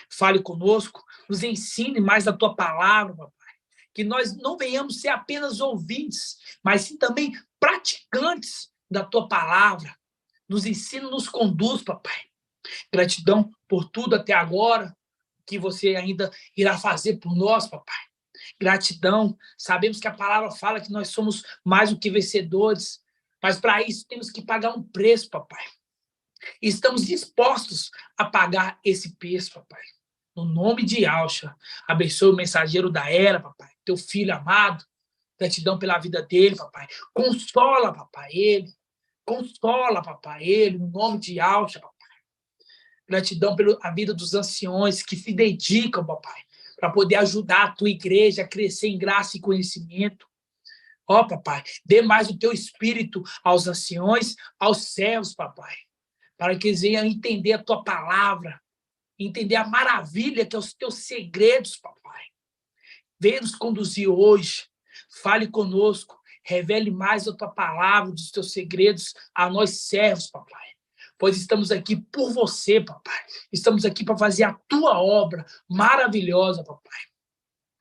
Fale conosco. Nos ensine mais da tua palavra, papai. Que nós não venhamos ser apenas ouvintes, mas sim também praticantes da tua palavra. Nos ensina, nos conduz, papai. Gratidão por tudo até agora, que você ainda irá fazer por nós, papai. Gratidão. Sabemos que a palavra fala que nós somos mais do que vencedores, mas para isso temos que pagar um preço, papai. E estamos dispostos a pagar esse preço, papai. No nome de Yalcha, abençoe o mensageiro da era, papai, teu filho amado. Gratidão pela vida dele, papai. Consola, papai, ele. Consola, papai, ele, no nome de Yalcha, papai. Gratidão pela vida dos anciões que se dedicam, papai, para poder ajudar a tua igreja a crescer em graça e conhecimento. Ó, papai, dê mais o teu espírito aos anciões, aos servos, papai, para que eles venham entender a tua palavra, entender a maravilha que é os teus segredos, papai. Venha nos conduzir hoje, fale conosco, revele mais a tua palavra, dos teus segredos a nós servos, papai. Pois estamos aqui por você, papai. Estamos aqui para fazer a tua obra maravilhosa, papai.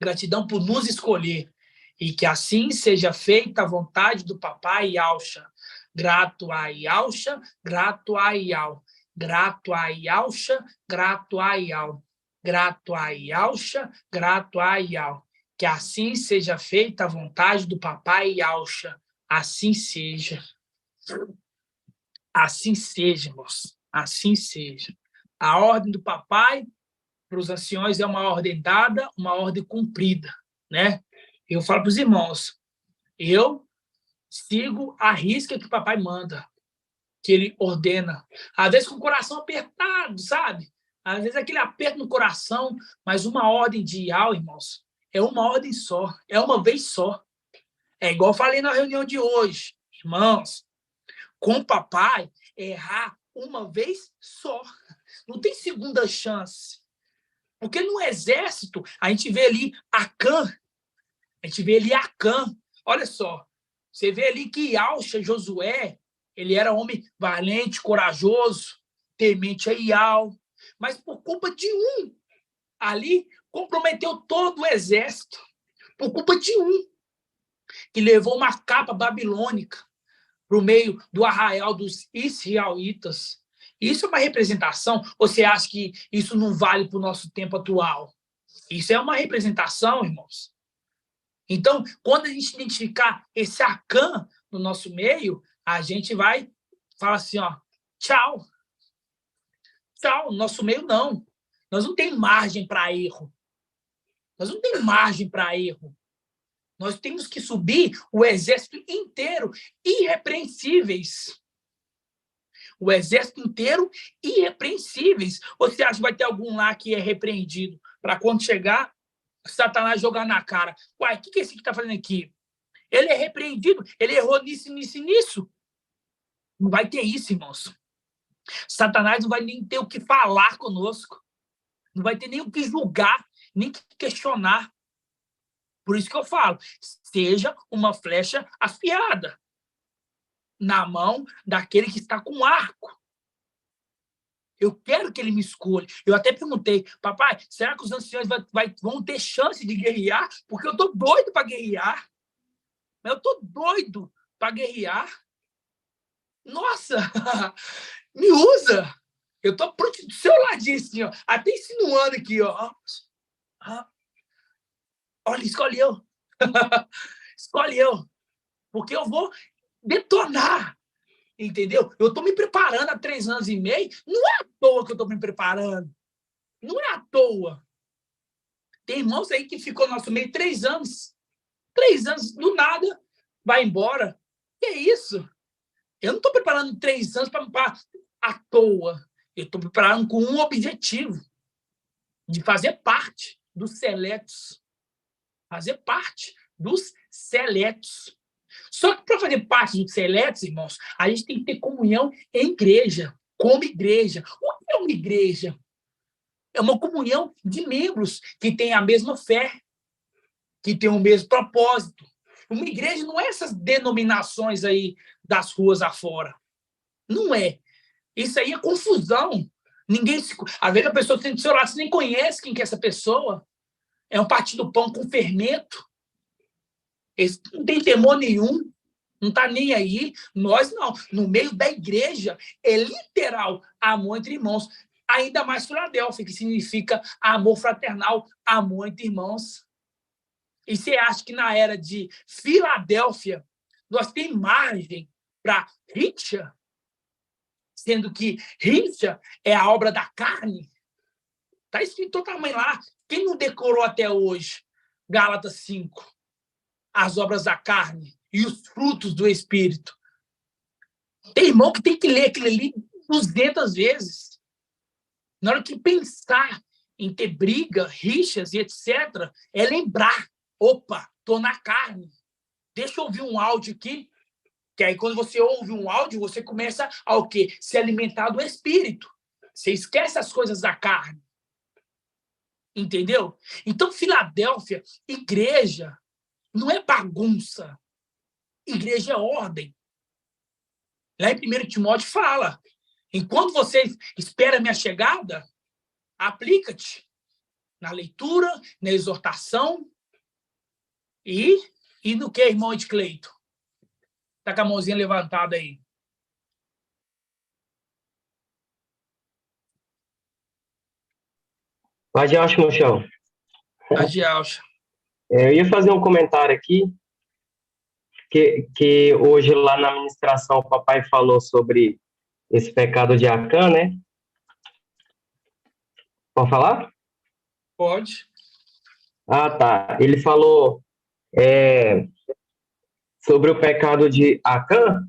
Gratidão por nos escolher. E que assim seja feita a vontade do papai Yalcha. Grato a Yalcha, grato a Yal. Grato a Yalcha, grato a Yal. Grato a Yalcha, grato a Yal. Que assim seja feita a vontade do papai Yalcha. Assim seja. Assim seja, irmãos. Assim seja. A ordem do papai para os anciões é uma ordem dada, uma ordem cumprida, né? Eu falo para os irmãos, eu sigo a risca que o papai manda, que ele ordena. Às vezes com o coração apertado, sabe? Às vezes aquele aperto no coração, mas uma ordem de Yal, irmãos, é uma ordem só, é uma vez só. É igual eu falei na reunião de hoje, irmãos, com o papai, errar uma vez só. Não tem segunda chance. Porque no exército, a gente vê ali Acã. Olha só. Você vê ali que Yalcha, Josué, ele era homem valente, corajoso, temente a Ial. Mas por culpa de um, ali, comprometeu todo o exército. Por culpa de um, que levou uma capa babilônica para o meio do arraial dos israelitas. Isso é uma representação? Ou você acha que isso não vale para o nosso tempo atual? Isso é uma representação, irmãos. Então, quando a gente identificar esse Acã no nosso meio, a gente vai falar assim, ó, tchau. Tchau, no nosso meio não. Nós não temos margem para erro. Nós temos que subir o exército inteiro, irrepreensíveis. O exército inteiro, irrepreensíveis. Ou você acha que vai ter algum lá que é repreendido? Para quando chegar, Satanás jogar na cara. Uai, o que esse aqui está fazendo aqui? Ele é repreendido, ele errou nisso. Não vai ter isso, irmãos. Satanás não vai nem ter o que falar conosco. Não vai ter nem o que julgar, nem o que questionar. Por isso que eu falo, seja uma flecha afiada na mão daquele que está com arco. Eu quero que ele me escolha. Eu até perguntei, papai, será que os anciões vão ter chance de guerrear? Porque eu estou doido para guerrear. Nossa, me usa. Eu estou do seu ladinho, assim, ó, até insinuando aqui, ó. Olha, escolhe eu. Escolhe eu. Porque eu vou detonar. Entendeu? Eu estou me preparando há 3 anos e meio. Não é à toa que eu estou me preparando. Não é à toa. Tem irmãos aí que ficou no nosso meio 3 anos. 3 anos, do nada, vai embora. Que isso? Eu não estou preparando 3 anos à toa. Eu estou preparando com um objetivo, de fazer parte dos seletos. Fazer parte dos seletos. Só que para fazer parte dos seletos, irmãos, a gente tem que ter comunhão em igreja, como igreja. O que é uma igreja? É uma comunhão de membros que têm a mesma fé, que têm o mesmo propósito. Uma igreja não é essas denominações aí das ruas afora. Não é. Isso aí é confusão. Às vezes a pessoa tem do seu lado, você nem conhece quem que é essa pessoa. É um partido pão com fermento. Eles não tem temor nenhum. Não está nem aí. Nós não. No meio da igreja, é literal amor entre irmãos. Ainda mais Filadélfia, que significa amor fraternal, amor entre irmãos. E você acha que na era de Filadélfia, nós temos margem para rixa? Sendo que rixa é a obra da carne? Está escrito também lá. Quem não decorou até hoje? Gálatas 5. As obras da carne e os frutos do Espírito. Tem irmão que tem que ler aquilo ali 200 vezes. Na hora que pensar em ter briga, rixas e etc., é lembrar. Opa, tô na carne. Deixa eu ouvir um áudio aqui. Que aí, quando você ouve um áudio, você começa a o quê? Se alimentar do Espírito. Você esquece as coisas da carne. Entendeu? Então, Filadélfia, igreja, não é bagunça. Igreja é ordem. Lá em 1 Timóteo fala, enquanto você espera a minha chegada, aplica-te na leitura, na exortação e no que, irmão Edcleito? Tá com a mãozinha levantada aí. Vai de acho, Mochão. Tá de alça. Eu ia fazer um comentário aqui, que hoje lá na ministração o papai falou sobre esse pecado de Acã, né? Pode falar? Pode. Ah, tá. Ele falou sobre o pecado de Acã,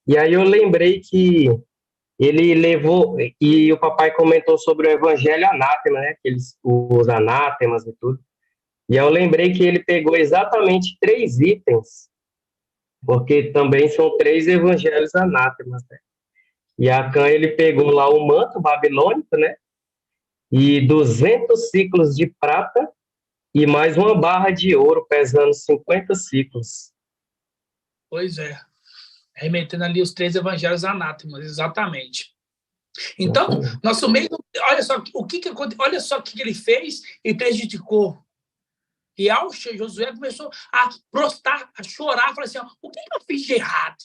e aí eu lembrei que ele levou, e o papai comentou sobre o evangelho anátema, né? Os anátemas e tudo. E eu lembrei que ele pegou exatamente 3 itens, porque também são 3 evangelhos anátemas, né? E Acã, ele pegou lá o manto babilônico, né? E 200 ciclos de prata e mais uma barra de ouro pesando 50 ciclos. Pois é. Remetendo ali os 3 evangelhos anátemas, exatamente. Então, nosso meio, olha só olha só o que ele fez e prejudicou. E Josué começou a prostrar, a chorar, falou assim: ó, o que eu fiz de errado?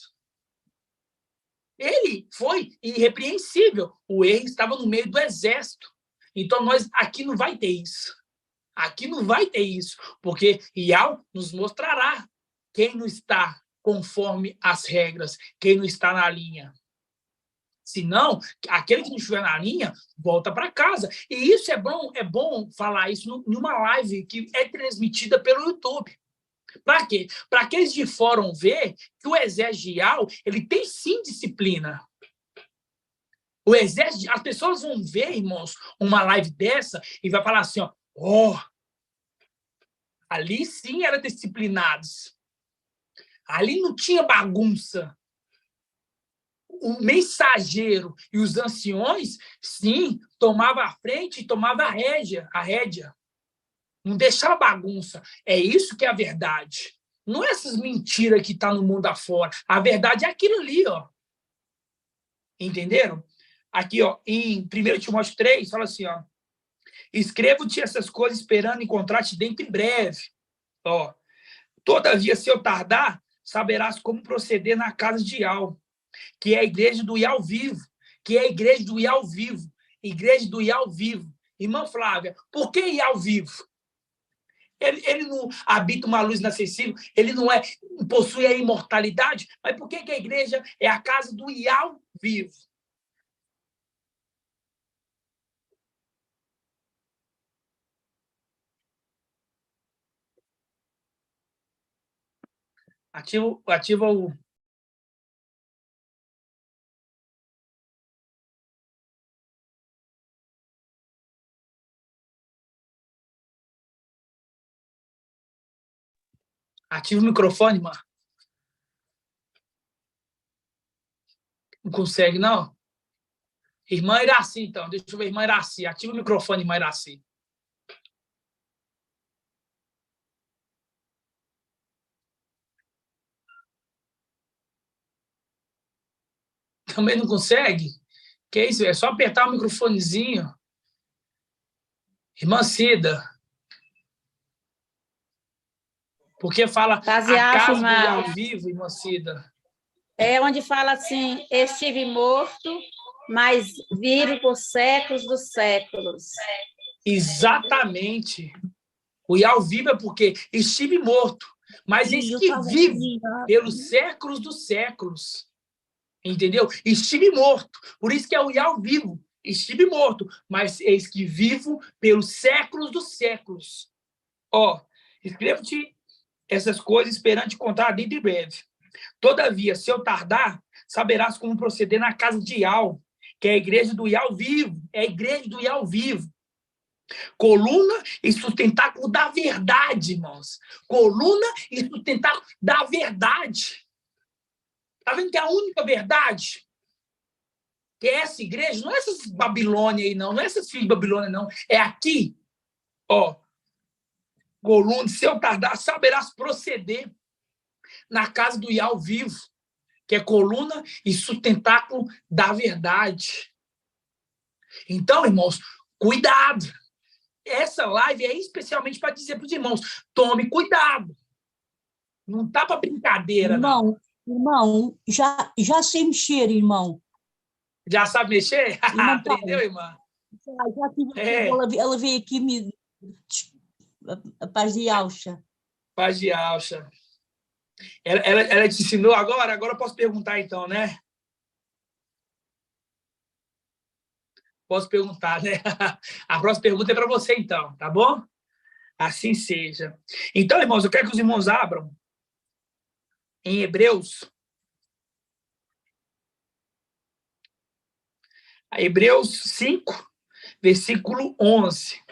Ele foi irrepreensível. O erro estava no meio do exército. Então, nós aqui não vai ter isso. Aqui não vai ter isso, porque Iau nos mostrará quem não está conforme as regras, quem não está na linha. Senão, aquele que não estiver na linha, volta para casa. E isso é bom falar isso numa live que é transmitida pelo YouTube. Para quê? Para aqueles de fora ver que o exército de Iau, ele tem sim disciplina. O exército, as pessoas vão ver, irmãos, uma live dessa e vai falar assim, ó, ali sim eram disciplinados. Ali não tinha bagunça. O mensageiro e os anciões, sim, tomava a frente e tomava a rédea. Não deixava bagunça. É isso que é a verdade. Não é essas mentiras que estão no mundo afora. A verdade é aquilo ali, ó. Entenderam? Aqui, ó, em 1 Timóteo 3, fala assim, ó. Escrevo-te essas coisas esperando encontrar-te dentro em breve. Ó. Todavia, se eu tardar, saberás como proceder na casa de Iau, que é a igreja do Iau vivo, que é a igreja do Iau vivo, igreja do Iau vivo. Irmã Flávia, por que Iau vivo? Ele não habita uma luz inacessível, ele não possui a imortalidade, mas por que a igreja é a casa do Iau vivo? Ativa o Ativa o microfone, irmã. Não consegue, não? Irmã Iraci, então. Deixa eu ver, irmã Iraci. Ativa o microfone, irmã Iraci. Também não consegue? Que isso? É só apertar o microfonezinho. Irmã Cida. Porque fala a casa do ao vivo, irmã Cida. É onde fala assim, estive morto, mas vivo por séculos dos séculos. Exatamente. O I ao vivo é porque estive morto, mas eis que vivo pelos séculos dos séculos. Entendeu? Estive morto. Por isso que é o I ao vivo. Estive morto, mas eis que vivo pelos séculos dos séculos. Ó, escrevo-te essas coisas esperando te contar dentro de breve. Todavia, se eu tardar, saberás como proceder na casa de Ial, que é a igreja do Ial vivo. É a igreja do Ial vivo. Coluna e sustentáculo da verdade, irmãos. Coluna e sustentáculo da verdade. Está vendo que é a única verdade? Que é essa igreja, não é essas Babilônia aí, não. Não é essas filhas de Babilônia, não. É aqui. Ó. Coluna, se eu tardar, saberás proceder na casa do Ial vivo, que é coluna e sustentáculo da verdade. Então, irmãos, cuidado. Essa live é especialmente para dizer para os irmãos, tome cuidado. Não tá para brincadeira, irmão, não. Irmão, já sei mexer, irmão. Já sabe mexer? Irmão, aprendeu, irmã? Já tive, ela veio aqui me... A paz de Alcha. Paz de Alcha. Ela te ensinou agora? Agora eu posso perguntar, então, né? Posso perguntar, né? A próxima pergunta é para você, então, tá bom? Assim seja. Então, irmãos, eu quero que os irmãos abram em Hebreus. Hebreus 5, versículo 11.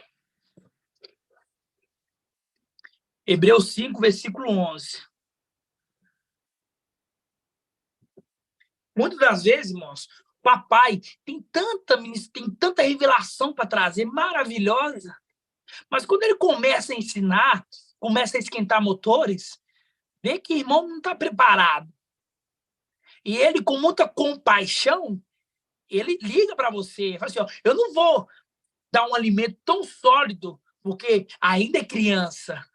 Hebreus 5, versículo 11. Muitas das vezes, irmãos, papai tem tanta revelação para trazer, maravilhosa, mas quando ele começa a ensinar, começa a esquentar motores, vê que o irmão não está preparado. E ele, com muita compaixão, ele liga para você, fala assim, ó, eu não vou dar um alimento tão sólido, porque ainda é criança.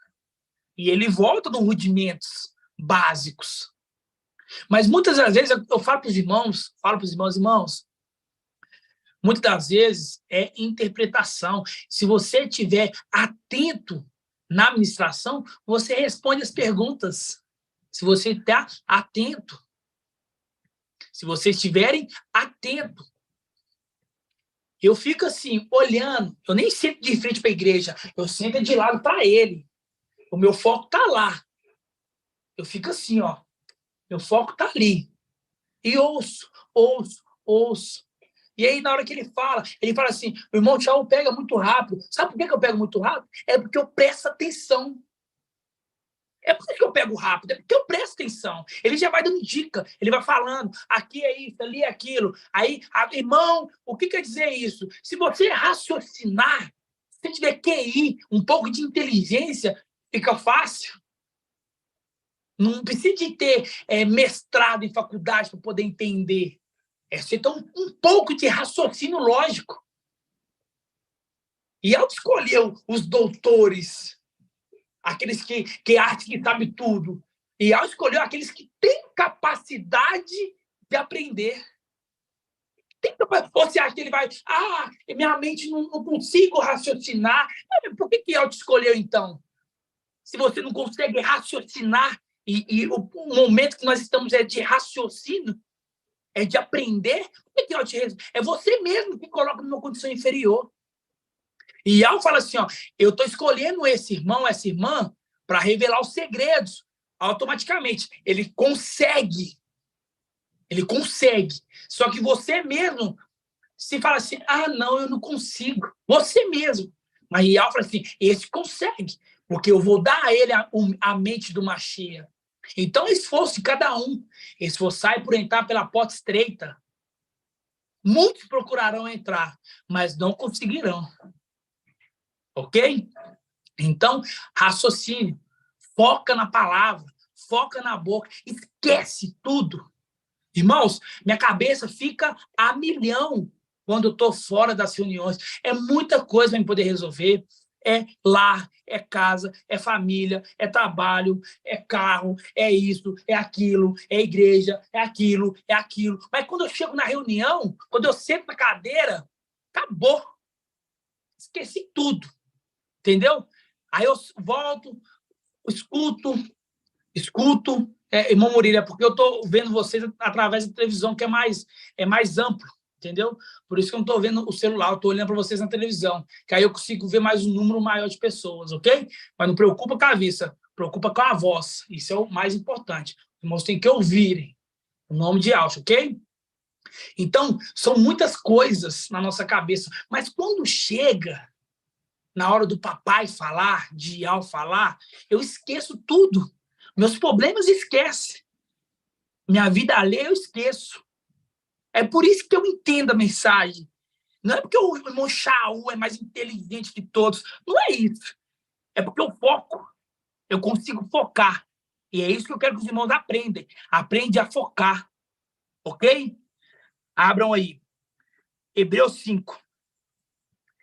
E ele volta nos rudimentos básicos. Mas muitas das vezes eu falo para os irmãos, irmãos, muitas das vezes é interpretação. Se você estiver atento na administração, você responde as perguntas. Se você está atento. Se vocês estiverem atentos. Eu fico assim, olhando. Eu nem sento de frente para a igreja. Eu sento de lado para ele. O meu foco está lá. Eu fico assim, ó. Meu foco está ali. E ouço. E aí, na hora que ele fala assim, o irmão Tiago pega muito rápido. Sabe por que eu pego muito rápido? É porque eu presto atenção. É por que eu pego rápido? É porque eu presto atenção. Ele já vai dando dica. Ele vai falando, aqui é isso, ali é aquilo. Aí, irmão, o que quer dizer isso? Se você raciocinar, se você tiver QI, um pouco de inteligência, fica fácil. Não precisa de ter mestrado em faculdade para poder entender. Você tem um pouco de raciocínio lógico. E ao escolher os doutores, aqueles que acham que sabem tudo, e ao escolher aqueles que têm capacidade de aprender. Você acha que ele vai... minha mente não consigo raciocinar. Por que ele te escolheu, então? Se você não consegue raciocinar, e o momento que nós estamos é de raciocínio, é de aprender, por que eu te respondo? É você mesmo que coloca numa condição inferior. E ao falar assim, ó, eu estou escolhendo esse irmão, essa irmã, para revelar os segredos. Automaticamente, ele consegue. Só que você mesmo se fala assim, não, eu não consigo. Você mesmo. Mas Ial fala assim, esse consegue. porque eu vou dar a ele a mente do Mashiach. Então, esforço de cada um. Esforçai por entrar pela porta estreita. Muitos procurarão entrar, mas não conseguirão. Ok? Então, raciocínio. Foca na palavra. Foca na boca. Esquece tudo. Irmãos, minha cabeça fica a milhão quando eu estou fora das reuniões. É muita coisa para eu poder resolver. É lar, é casa, é família, é trabalho, é carro, é isso, é aquilo, é igreja, é aquilo, é aquilo. Mas quando eu chego na reunião, quando eu sento na cadeira, acabou. Esqueci tudo. Entendeu? Aí eu volto, escuto, irmão Murilo, porque eu estou vendo vocês através da televisão, que é mais amplo, entendeu? Por isso que eu não estou vendo o celular, eu estou olhando para vocês na televisão, que aí eu consigo ver mais um número maior de pessoas, ok? Mas não preocupa com a vista, preocupa com a voz, isso é o mais importante. Os irmãos têm que ouvirem o nome de Yahshua, ok? Então, são muitas coisas na nossa cabeça, mas quando chega na hora do papai falar, de Yahweh falar, eu esqueço tudo. Meus problemas esquece. Minha vida alheia eu esqueço. É por isso que eu entendo a mensagem. Não é porque o irmão Shaul é mais inteligente que todos. Não é isso. É porque eu foco. Eu consigo focar. E é isso que eu quero que os irmãos aprendam. Aprende a focar. Ok? Abram aí. Hebreus 5.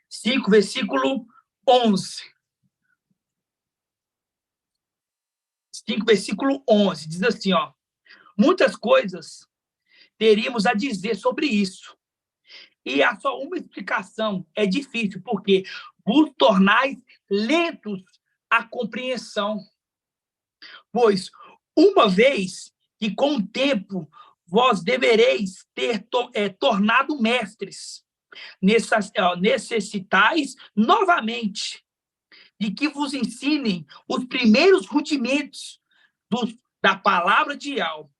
5, versículo 11. 5, versículo 11. Diz assim, ó. Muitas coisas teríamos a dizer sobre isso. E há só uma explicação. É difícil, porque vos tornais lentos à compreensão. Pois, uma vez que com o tempo vós devereis ter tornado mestres, necessitais novamente de que vos ensinem os primeiros rudimentos da palavra de Yahweh.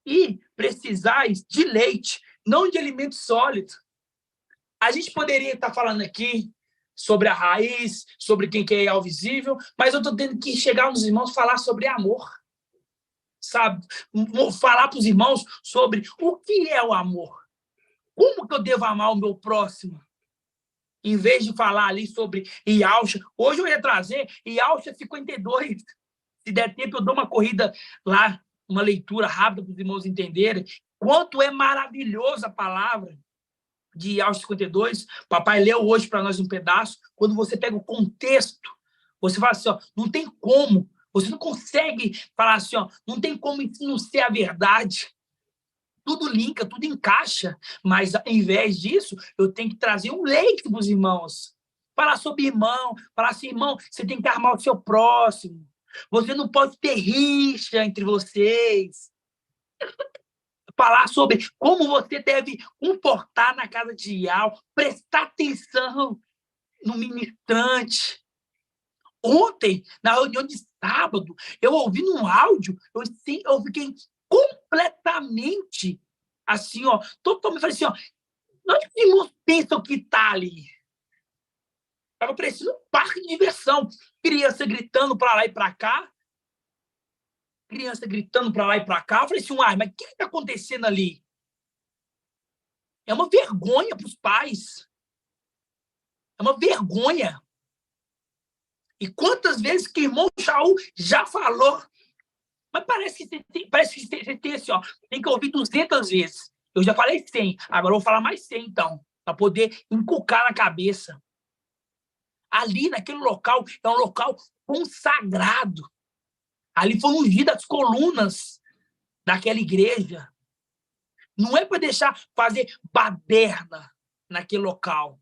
E precisais de leite, não de alimento sólido. A gente poderia estar falando aqui sobre a raiz, sobre quem que é o visível, mas eu estou tendo que chegar nos irmãos e falar sobre amor. Sabe? Falar para os irmãos sobre o que é o amor. Como que eu devo amar o meu próximo? Em vez de falar ali sobre Yahshua, hoje eu ia trazer Yahshua 52. Se der tempo, eu dou uma corrida lá, uma leitura rápida para os irmãos entenderem quanto é maravilhosa a palavra de Yahshua 52. Papai leu hoje para nós um pedaço. Quando você pega o contexto, você fala assim, ó, não tem como, você não consegue falar assim, ó, não tem como isso não ser a verdade. Tudo linka, tudo encaixa, mas ao invés disso, eu tenho que trazer um leite para os irmãos. Falar sobre irmão, falar assim, irmão, você tem que armar o seu próximo. Você não pode ter rixa entre vocês. Falar sobre como você deve comportar na casa de Yahweh, prestar atenção no ministrante. Ontem, na reunião de sábado, eu ouvi num áudio, eu fiquei completamente assim, ó, totalmente, falei assim, ó, onde os irmãos pensam que está ali? Estava parecendo um parque de diversão. Criança gritando para lá e para cá. Criança gritando para lá e para cá. Eu falei assim, mas o que está acontecendo ali? É uma vergonha para os pais. É uma vergonha. E quantas vezes que o irmão Shaul já falou, mas parece que você tem assim, ó, tem que ouvir 200 vezes. Eu já falei 100, agora eu vou falar mais 100, então, para poder inculcar na cabeça. Ali, naquele local, é um local consagrado. Ali foram ungidas as colunas daquela igreja. Não é para deixar fazer baderna naquele local.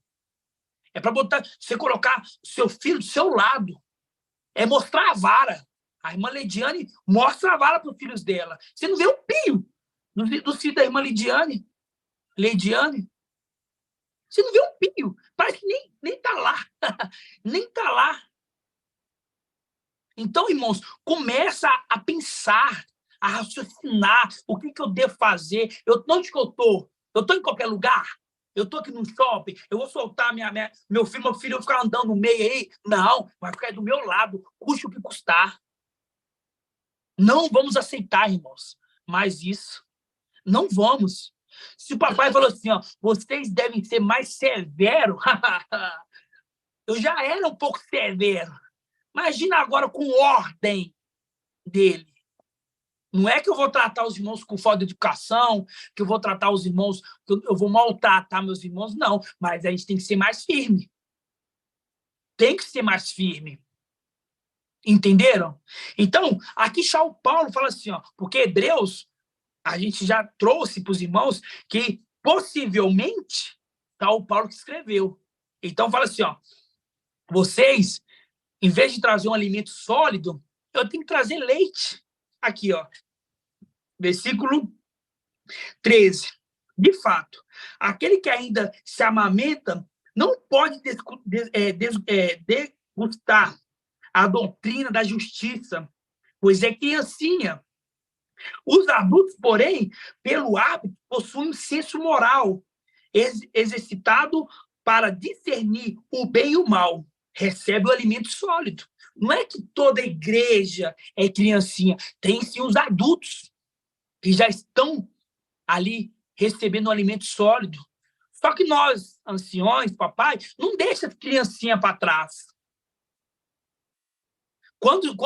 É para você colocar seu filho do seu lado. É mostrar a vara. A irmã Lidiane mostra a vara para os filhos dela. Você não vê um pio do filho da irmã Lidiane. Você não vê um pio. Parece que nem está lá. Nem está lá. Então, irmãos, começa a pensar, a raciocinar o que eu devo fazer. Onde que eu estou? Eu estou em qualquer lugar? Eu estou aqui no shopping, eu vou soltar meu filho vai ficar andando no meio aí? Não, vai ficar do meu lado, custe o que custar. Não vamos aceitar, irmãos, mais isso. Não vamos. Se o papai falou assim, ó, vocês devem ser mais severos, eu já era um pouco severo. Imagina agora com ordem dele. Não é que eu vou tratar os irmãos com falta de educação, que eu vou tratar os irmãos, que eu vou maltratar meus irmãos, não. Mas a gente tem que ser mais firme. Tem que ser mais firme. Entenderam? Então, aqui São Paulo fala assim, ó, porque Hebreus, a gente já trouxe para os irmãos que possivelmente tá o Paulo que escreveu. Então, fala assim, ó, vocês, em vez de trazer um alimento sólido, eu tenho que trazer leite. Aqui, ó, versículo 13. De fato, aquele que ainda se amamenta não pode degustar a doutrina da justiça, pois é criancinha. Os adultos, porém, pelo hábito, possuem um senso moral exercitado para discernir o bem e o mal. Recebe o alimento sólido. Não é que toda igreja é criancinha. Tem sim os adultos que já estão ali recebendo um alimento sólido. Só que nós, anciões, papai, não deixa a criancinha para trás. Quando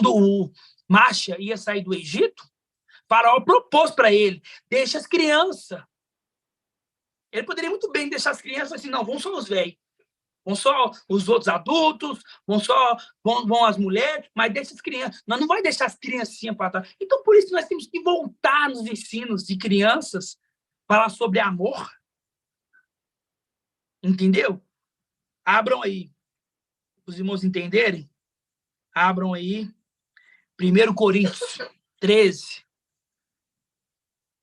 o Marcha ia sair do Egito, Faraó propôs para ele, deixa as crianças. Ele poderia muito bem deixar as crianças assim, não, vão só os velhos, vão só os outros adultos, vão as mulheres, mas deixa as crianças. Nós não vai deixar as criancinhas para trás. Então, por isso, nós temos que voltar nos ensinos de crianças, falar sobre amor. Entendeu? Abram aí. Os irmãos entenderem? Abram aí. 1 Coríntios 13.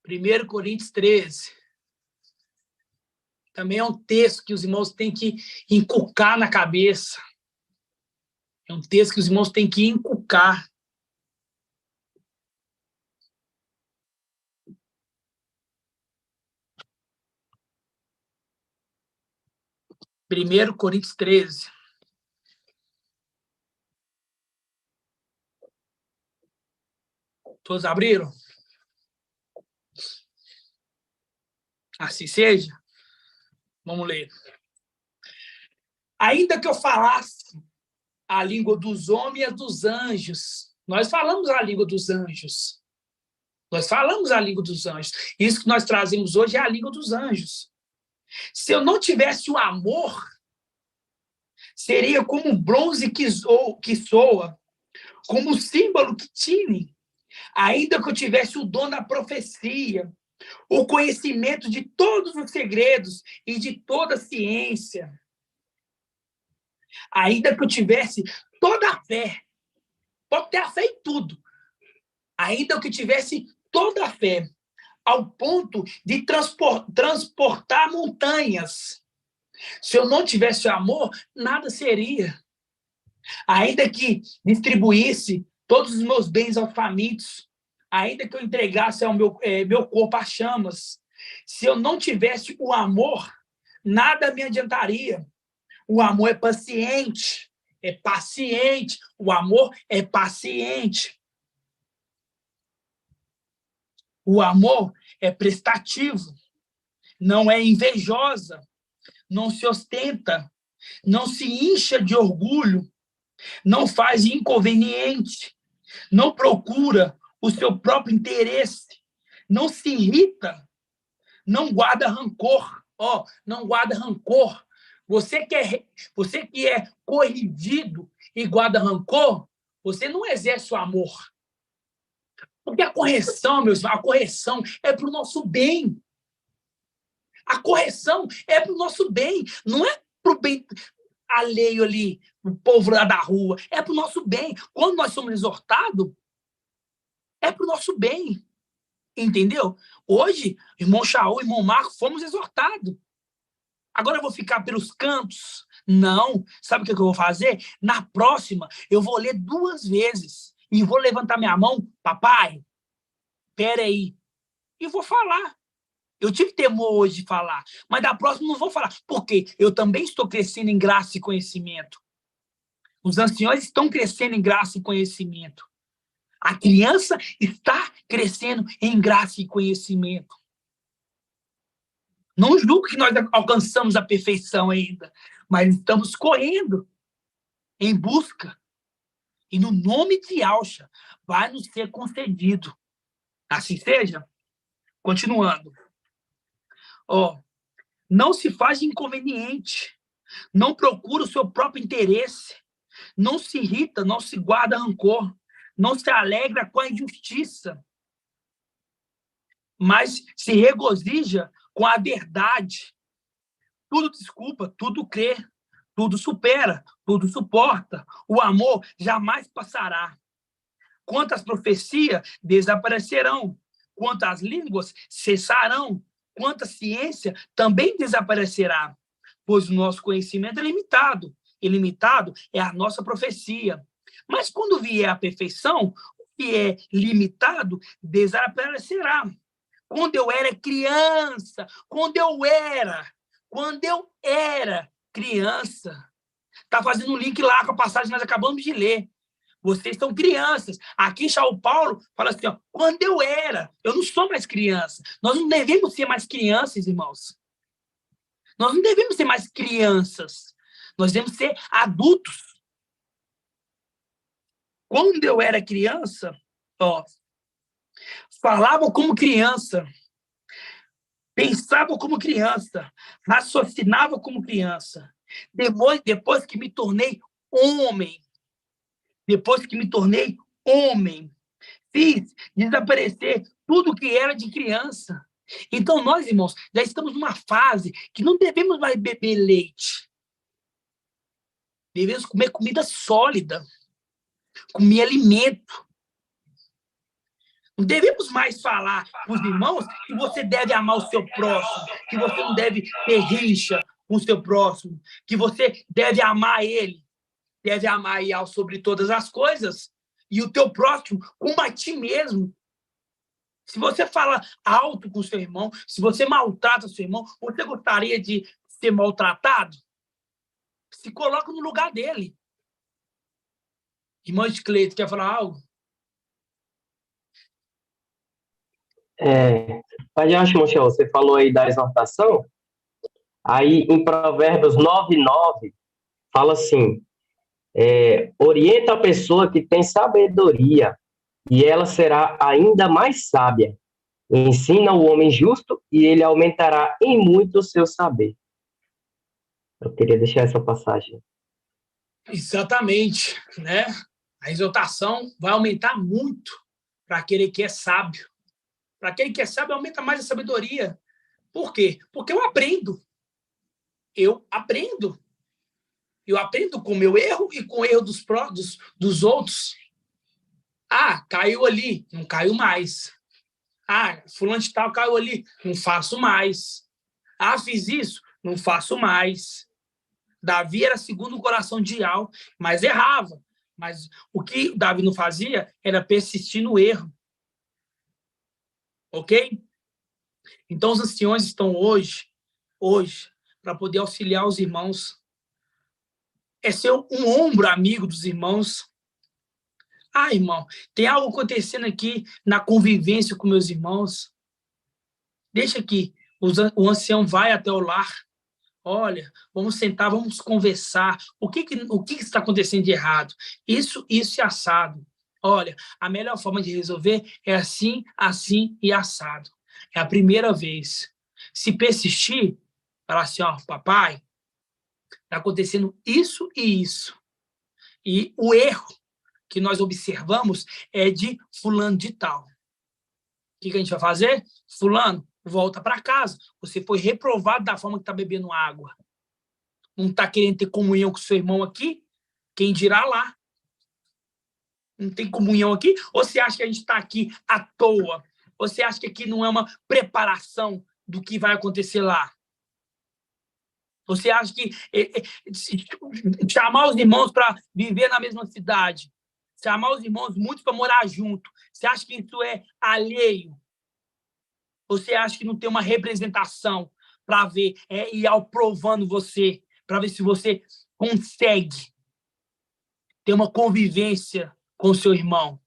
1 Coríntios 13. Também é um texto que os irmãos têm que inculcar na cabeça. É um texto que os irmãos têm que inculcar. Primeiro Coríntios 13. Todos abriram? Assim seja. Vamos ler. Ainda que eu falasse a língua dos homens e dos anjos. Nós falamos a língua dos anjos. Nós falamos a língua dos anjos. Isso que nós trazemos hoje é a língua dos anjos. Se eu não tivesse o amor, seria como um bronze que soa, como um símbolo que tine. Ainda que eu tivesse o dom da profecia, o conhecimento de todos os segredos e de toda a ciência, ainda que eu tivesse toda a fé, pode ter a fé em tudo, ainda que eu tivesse toda a fé, ao ponto de transportar montanhas, se eu não tivesse o amor, nada seria. Ainda que distribuísse todos os meus bens aos famintos, ainda que eu entregasse ao meu corpo às chamas, se eu não tivesse o amor, nada me adiantaria. O amor é paciente, o amor é paciente. O amor é prestativo, não é invejosa, não se ostenta, não se incha de orgulho, não faz inconveniente, não procura o seu próprio interesse, não se irrita, não guarda rancor. Não guarda rancor. Você que é corrigido e guarda rancor, você não exerce o amor. Porque a correção, meus irmãos, a correção é para o nosso bem. A correção é para o nosso bem, não é para o bem alheio ali, o povo lá da rua, é para o nosso bem. Quando nós somos exortados, é para o nosso bem, entendeu? Hoje, irmão Shaul, irmão Marco, fomos exortados. Agora eu vou ficar pelos cantos? Não. Sabe o que eu vou fazer? Na próxima, eu vou ler 2 vezes e vou levantar minha mão, papai, espera aí, e vou falar. Eu tive temor hoje de falar, mas da próxima não vou falar, porque eu também estou crescendo em graça e conhecimento. Os anciões estão crescendo em graça e conhecimento. A criança está crescendo em graça e conhecimento. Não julgo que nós alcançamos a perfeição ainda, mas estamos correndo em busca. E no nome de Yahshua vai nos ser concedido. Assim seja. Continuando. Não se faz de inconveniente. Não procura o seu próprio interesse. Não se irrita, não se guarda rancor. Não se alegra com a injustiça. Mas se regozija com a verdade. Tudo desculpa, tudo crê, tudo supera, tudo suporta. O amor jamais passará. Quantas profecias desaparecerão, quantas línguas cessarão, quanta ciência também desaparecerá, pois o nosso conhecimento é limitado. Ilimitado é a nossa profecia. Mas quando vier a perfeição, o que é limitado desaparecerá. Quando eu era criança, quando eu era criança, está fazendo um link lá com a passagem que nós acabamos de ler. Vocês são crianças. Aqui em São Paulo fala assim, quando eu não sou mais criança. Nós não devemos ser mais crianças, irmãos. Nós não devemos ser mais crianças. Nós devemos ser adultos. Quando eu era criança, falava como criança, pensava como criança, raciocinava como criança. Depois que me tornei homem, fiz desaparecer tudo que era de criança. Então, nós, irmãos, já estamos numa fase que não devemos mais beber leite. Devemos comer comida sólida, comer alimento. Não devemos mais falar para os irmãos que você deve amar o seu próximo, que você não deve ter rixa com o seu próximo, que você deve amar ele, deve amar ele sobre todas as coisas, e o teu próximo como a ti mesmo. Se você fala alto com o seu irmão, se você maltrata o seu irmão, você gostaria de ser maltratado? Se coloca no lugar dele. Irmã de Cleito, quer falar algo? Pai Yahshua, você falou aí da exortação, aí em Provérbios 9:9, fala assim, orienta a pessoa que tem sabedoria, e ela será ainda mais sábia. Ensina o homem justo, e ele aumentará em muito o seu saber. Eu queria deixar essa passagem. Exatamente, né? A exortação vai aumentar muito para aquele que é sábio. Para aquele que é sábio, aumenta mais a sabedoria. Por quê? Porque eu aprendo. Eu aprendo com o meu erro e com o erro dos outros. Caiu ali, não caiu mais. Fulano de tal caiu ali, não faço mais. Fiz isso, não faço mais. Davi era segundo o coração de Yahweh, mas errava. Mas o que Davi não fazia era persistir no erro. Ok? Então, os anciões estão hoje, para poder auxiliar os irmãos. É ser um ombro amigo dos irmãos. Irmão, tem algo acontecendo aqui na convivência com meus irmãos. Deixa que o ancião vai até o lar. Olha, vamos sentar, vamos conversar. O que está acontecendo de errado? Isso e assado. Olha, a melhor forma de resolver é assim, assim e assado. É a primeira vez. Se persistir, falar assim, papai, está acontecendo isso e isso. E o erro que nós observamos é de fulano de tal. O que a gente vai fazer? Fulano, volta para casa. Você foi reprovado da forma que está bebendo água. Não está querendo ter comunhão com seu irmão aqui? Quem dirá lá? Não tem comunhão aqui? Ou você acha que a gente está aqui à toa? Ou você acha que aqui não é uma preparação do que vai acontecer lá? Você acha que chamar os irmãos para viver na mesma cidade, chamar os irmãos muitos para morar junto, você acha que isso é alheio Você acha que não tem uma representação para ver Ial provando você, para ver se você consegue ter uma convivência com o seu irmão?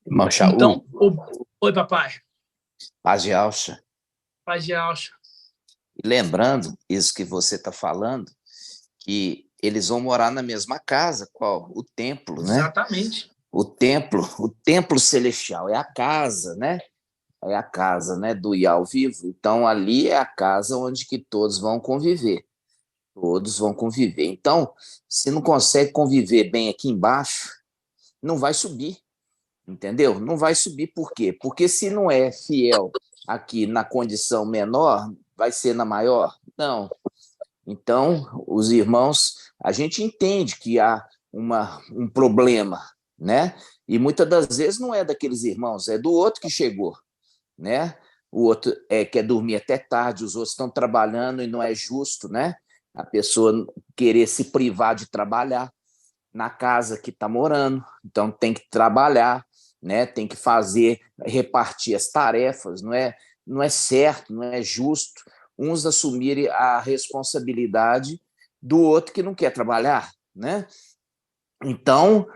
Irmão Shaul, Então, oi, papai. paz de alça. Paz de alça. E lembrando, isso que você está falando, que eles vão morar na mesma casa, qual? O templo, né? Exatamente. O templo celestial, é a casa, né? É a casa, né, do Ial vivo. Então, ali é a casa onde que todos vão conviver. Todos vão conviver. Então, se não consegue conviver bem aqui embaixo, não vai subir, entendeu? Não vai subir por quê? Porque se não é fiel aqui na condição menor, vai ser na maior? Não. Então, os irmãos, a gente entende que há um problema, né? E muitas das vezes não é daqueles irmãos, é do outro que chegou, né? O outro quer dormir até tarde, os outros estão trabalhando e não é justo, né? A pessoa querer se privar de trabalhar na casa que está morando, então tem que trabalhar, né? Tem que repartir as tarefas, não é certo, não é justo uns assumirem a responsabilidade do outro que não quer trabalhar, né? Então,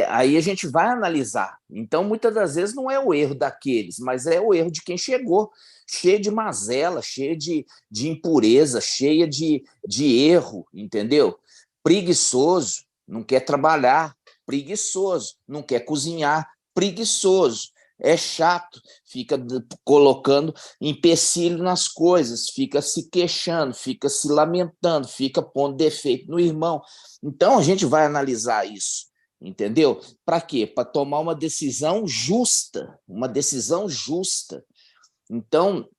aí a gente vai analisar. Então, muitas das vezes não é o erro daqueles, mas é o erro de quem chegou, cheio de mazela, cheio de impureza, cheia de erro, entendeu? Preguiçoso, não quer trabalhar, preguiçoso, não quer cozinhar, preguiçoso, é chato, fica colocando empecilho nas coisas, fica se queixando, fica se lamentando, fica pondo defeito no irmão. Então, a gente vai analisar isso, entendeu? Para quê? Para tomar uma decisão justa, uma decisão justa. Então,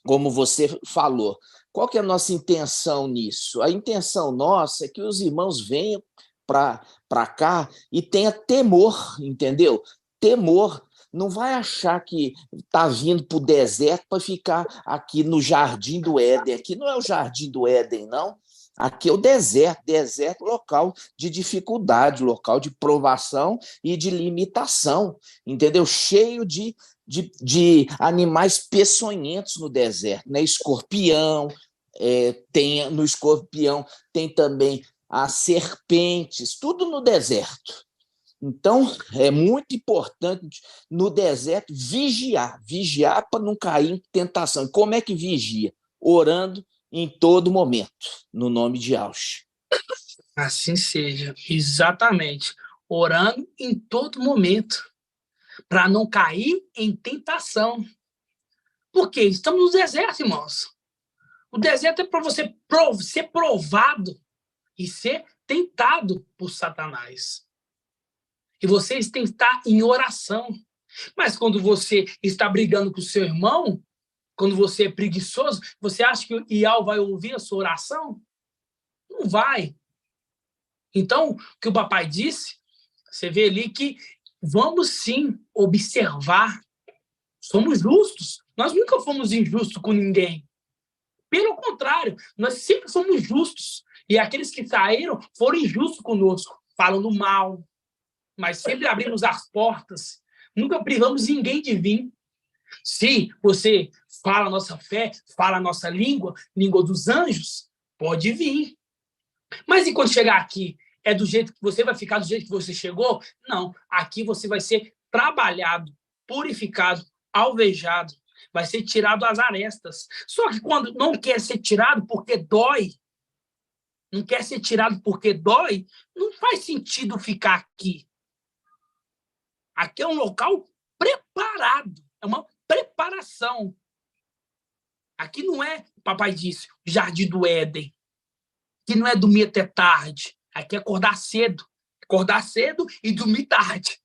como você falou, qual que é a nossa intenção nisso? A intenção nossa é que os irmãos venham para cá e tenha temor, entendeu? Temor. Não vai achar que está vindo para o deserto para ficar aqui no Jardim do Éden. Aqui não é o Jardim do Éden, não. Aqui é o deserto, local de dificuldade, local de provação e de limitação, entendeu? Cheio de animais peçonhentos no deserto, né? Escorpião, no escorpião tem também as serpentes, tudo no deserto. Então, é muito importante no deserto vigiar para não cair em tentação. E como é que vigia? Orando em todo momento, no nome de Aush. Assim seja, exatamente. Orando em todo momento, para não cair em tentação. Por quê? Estamos no deserto, irmãos. O deserto é para você ser provado e ser tentado por Satanás. E vocês têm que estar em oração. Mas quando você está brigando com o seu irmão, quando você é preguiçoso, você acha que o Ial vai ouvir a sua oração? Não vai. Então, o que o papai disse, você vê ali que vamos sim observar. Somos justos. Nós nunca fomos injustos com ninguém. Pelo contrário, nós sempre fomos justos. E aqueles que saíram foram injustos conosco, falando mal. Mas sempre abrimos as portas. Nunca privamos ninguém de vir. Se você fala a nossa fé, fala a nossa língua, língua dos anjos, pode vir. Mas e quando chegar aqui, é do jeito que você vai ficar, do jeito que você chegou? Não, aqui você vai ser trabalhado, purificado, alvejado, vai ser tirado as arestas. Só que quando não quer ser tirado porque dói, não quer ser tirado porque dói, não faz sentido ficar aqui. Aqui é um local preparado, é uma preparação. Aqui não é, papai disse, Jardim do Éden. Aqui não é dormir até tarde. Aqui é acordar cedo. Acordar cedo e dormir tarde.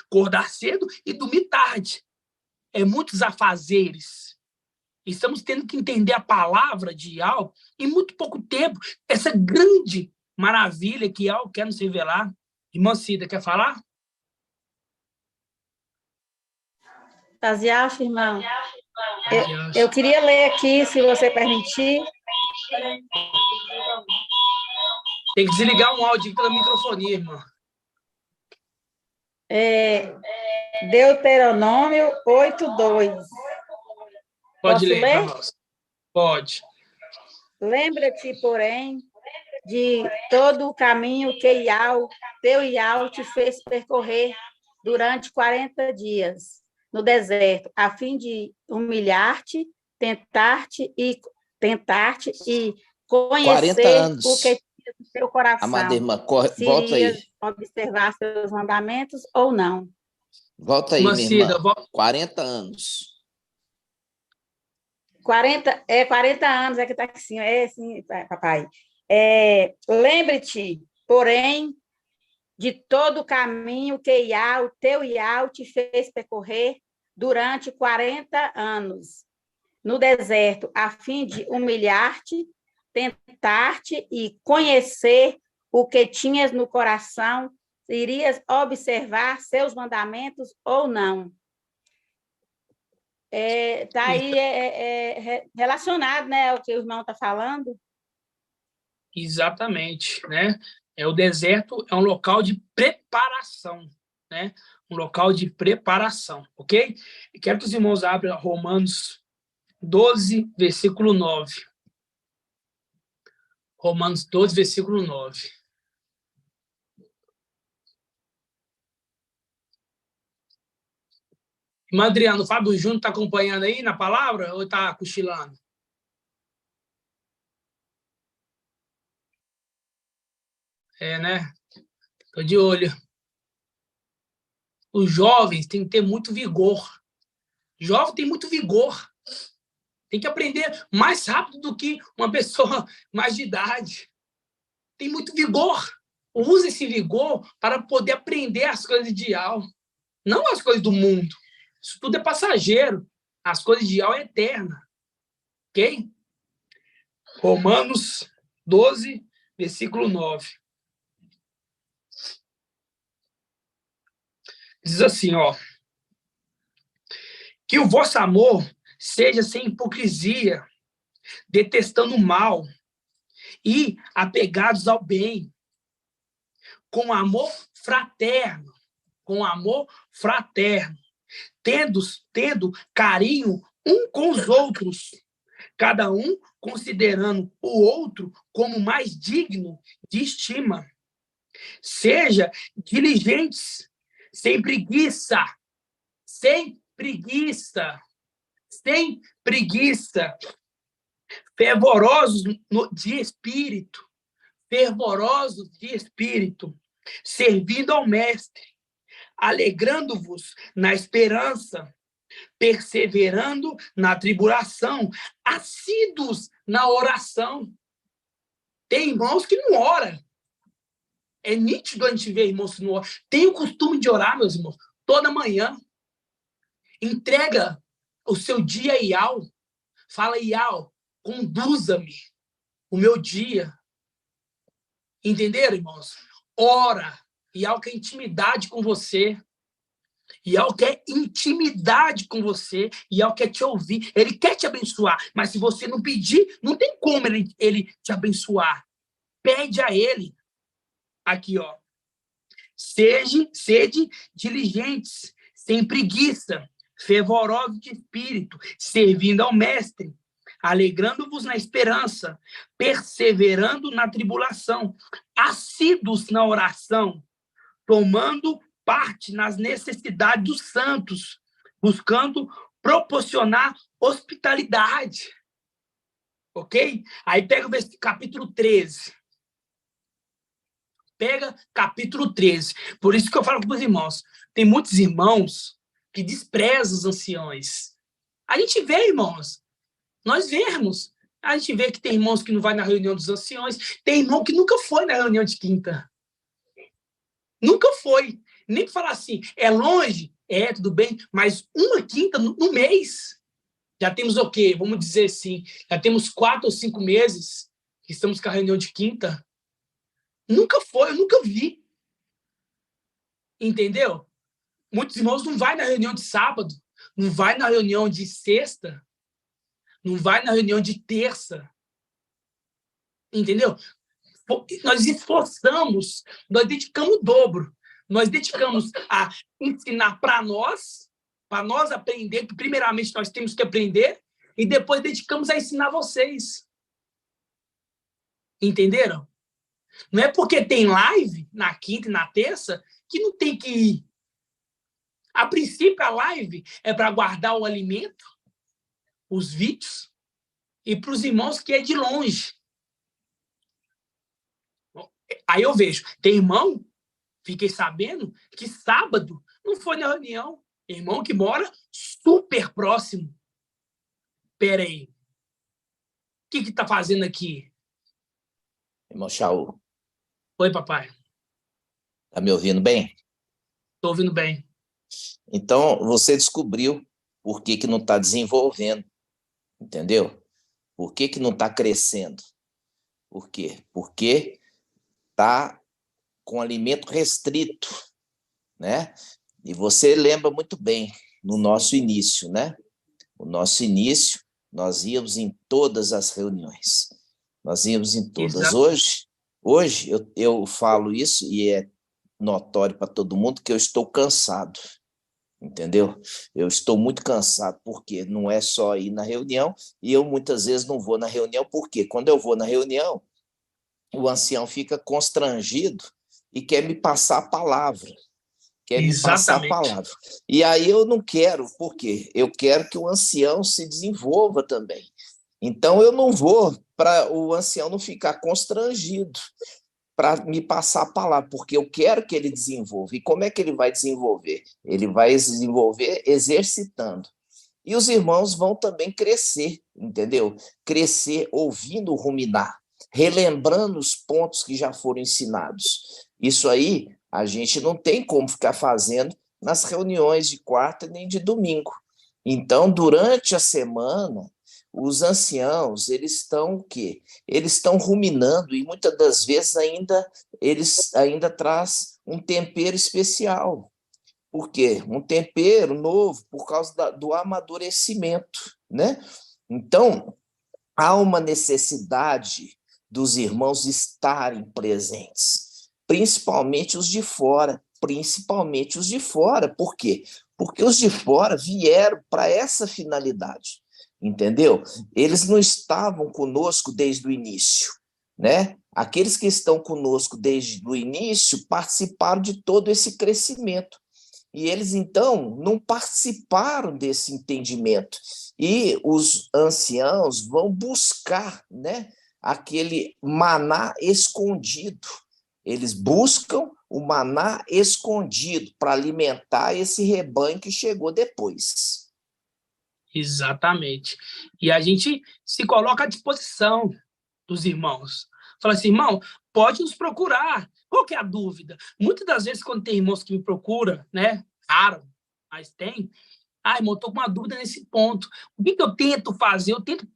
Acordar cedo e dormir tarde. É muitos afazeres. Estamos tendo que entender a palavra de Ial em muito pouco tempo. Essa grande maravilha que Ial quer nos revelar. Irmã Cida, quer falar? Taziaf, irmão. Eu queria ler aqui, se você permitir. Tem que desligar um áudio pela microfonia, irmã. Deuteronômio 8:2. Pode Posso ler, ler? irmãos. Pode. Lembra-te, porém, de todo o caminho que teu Iau te fez percorrer durante 40 dias no deserto, a fim de humilhar-te, tentar-te e conhecer o que tinha no teu coração. Amada irmã, se volta aí. irias observar seus mandamentos ou não. Volta aí, minha Cida, irmã. 40 anos. 40 anos, é que está assim, sim, papai. Lembre-te, porém, de todo o caminho que teu Iau te fez percorrer durante 40 anos no deserto, a fim de humilhar-te, tentar-te e conhecer o que tinhas no coração, se irias observar seus mandamentos ou não. Está aí relacionado, né, ao que o irmão está falando. Exatamente, né? O deserto é um local de preparação, né? Um local de preparação, ok? E quero que os irmãos abram Romanos 12, versículo 9. Romanos 12, versículo 9. Irmão Adriano, o Fábio Júnior está acompanhando aí na palavra ou está cochilando? Né? Estou de olho. Os jovens têm que ter muito vigor. Jovem tem muito vigor. Tem que aprender mais rápido do que uma pessoa mais de idade. Tem muito vigor. Use esse vigor para poder aprender as coisas de Iau. Não as coisas do mundo. Isso tudo é passageiro. As coisas de Iau é eterna. Ok? Romanos 12, versículo 9. Diz assim, ó. Que o vosso amor seja sem hipocrisia, detestando o mal e apegados ao bem, com amor fraterno, tendo carinho um com os outros, cada um considerando o outro como mais digno de estima. Seja diligentes, sem preguiça, fervorosos de espírito, servindo ao Mestre, alegrando-vos na esperança, perseverando na tribulação, assíduos na oração. Tem irmãos que não oram. É nítido a gente ver irmãos que não oram. Tem o costume de orar, meus irmãos, toda manhã. Entrega o seu dia a Iau. Fala, Iau, conduza-me o meu dia. Entenderam, irmãos? Ora. Iau quer intimidade com você. Iau quer intimidade com você. Iau quer te ouvir. Ele quer te abençoar. Mas se você não pedir, não tem como ele te abençoar. Pede a ele. Aqui, ó. Sede diligentes, sem preguiça, fervorosos de espírito, servindo ao Mestre, alegrando-vos na esperança, perseverando na tribulação, assíduos na oração, tomando parte nas necessidades dos santos, buscando proporcionar hospitalidade. Ok? Aí pega o capítulo 13. Pega capítulo 13. Por isso que eu falo com os irmãos. Tem muitos irmãos que desprezam os anciões. A gente vê, irmãos. Nós vemos. A gente vê que tem irmãos que não vai na reunião dos anciões. Tem irmão que nunca foi na reunião de quinta. Nunca foi. Nem para falar assim, é longe? É, tudo bem. Mas uma quinta no mês. Já temos o quê? Vamos dizer assim. Já temos 4 ou 5 meses que estamos com a reunião de quinta. Nunca foi, eu nunca vi. Entendeu? Muitos irmãos não vai na reunião de sábado, não vai na reunião de sexta, não vai na reunião de terça. Entendeu? Nós esforçamos, nós dedicamos o dobro, Nós dedicamos a ensinar para nós aprender, que primeiramente nós temos que aprender, e depois dedicamos a ensinar vocês. Entenderam? Não é porque tem live na quinta e na terça que não tem que ir. A princípio, a live é para guardar o alimento, os vídeos, e para os irmãos que é de longe. Aí eu vejo, tem irmão, fiquei sabendo, que sábado não foi na reunião. Irmão que mora super próximo. Pera aí. O que está fazendo aqui? Irmão Shaul, Oi, papai. tá me ouvindo bem? Estou ouvindo bem. Então, você descobriu por que não está desenvolvendo, entendeu? Por que não está crescendo? Por quê? Porque está com alimento restrito, né? E você lembra muito bem no nosso início, né? O nosso início, nós íamos em todas as reuniões. Nós íamos em todas. Exato. Hoje eu falo isso e é notório para todo mundo que eu estou cansado, entendeu? Eu estou muito cansado, porque não é só ir na reunião, e eu muitas vezes não vou na reunião, porque quando eu vou na reunião, o ancião fica constrangido e quer me passar a palavra. E aí eu não quero, por quê? Eu quero que o ancião se desenvolva também. Então eu não vou para o ancião não ficar constrangido para me passar a palavra, porque eu quero que ele desenvolva. E como é que ele vai desenvolver? Ele vai desenvolver exercitando. E os irmãos vão também crescer, entendeu? Crescer ouvindo ruminar, relembrando os pontos que já foram ensinados. Isso aí a gente não tem como ficar fazendo nas reuniões de quarta nem de domingo. Então, durante a semana, os anciãos, eles estão o quê? Eles estão ruminando e muitas das vezes eles ainda traz um tempero especial. Por quê? Um tempero novo por causa do amadurecimento, né? Então, há uma necessidade dos irmãos estarem presentes, principalmente os de fora. Por quê? Porque os de fora vieram para essa finalidade, entendeu? Eles não estavam conosco desde o início, né? Aqueles que estão conosco desde o início participaram de todo esse crescimento. E eles, então, não participaram desse entendimento. E os anciãos vão buscar, né, aquele maná escondido. Eles buscam o maná escondido para alimentar esse rebanho que chegou depois. Exatamente. E a gente se coloca à disposição dos irmãos. Fala assim, irmão, pode nos procurar. Qual que é a dúvida? Muitas das vezes, quando tem irmãos que me procuram, né? Raro, mas tem. Irmão, estou com uma dúvida nesse ponto. O que eu tento fazer? Eu tento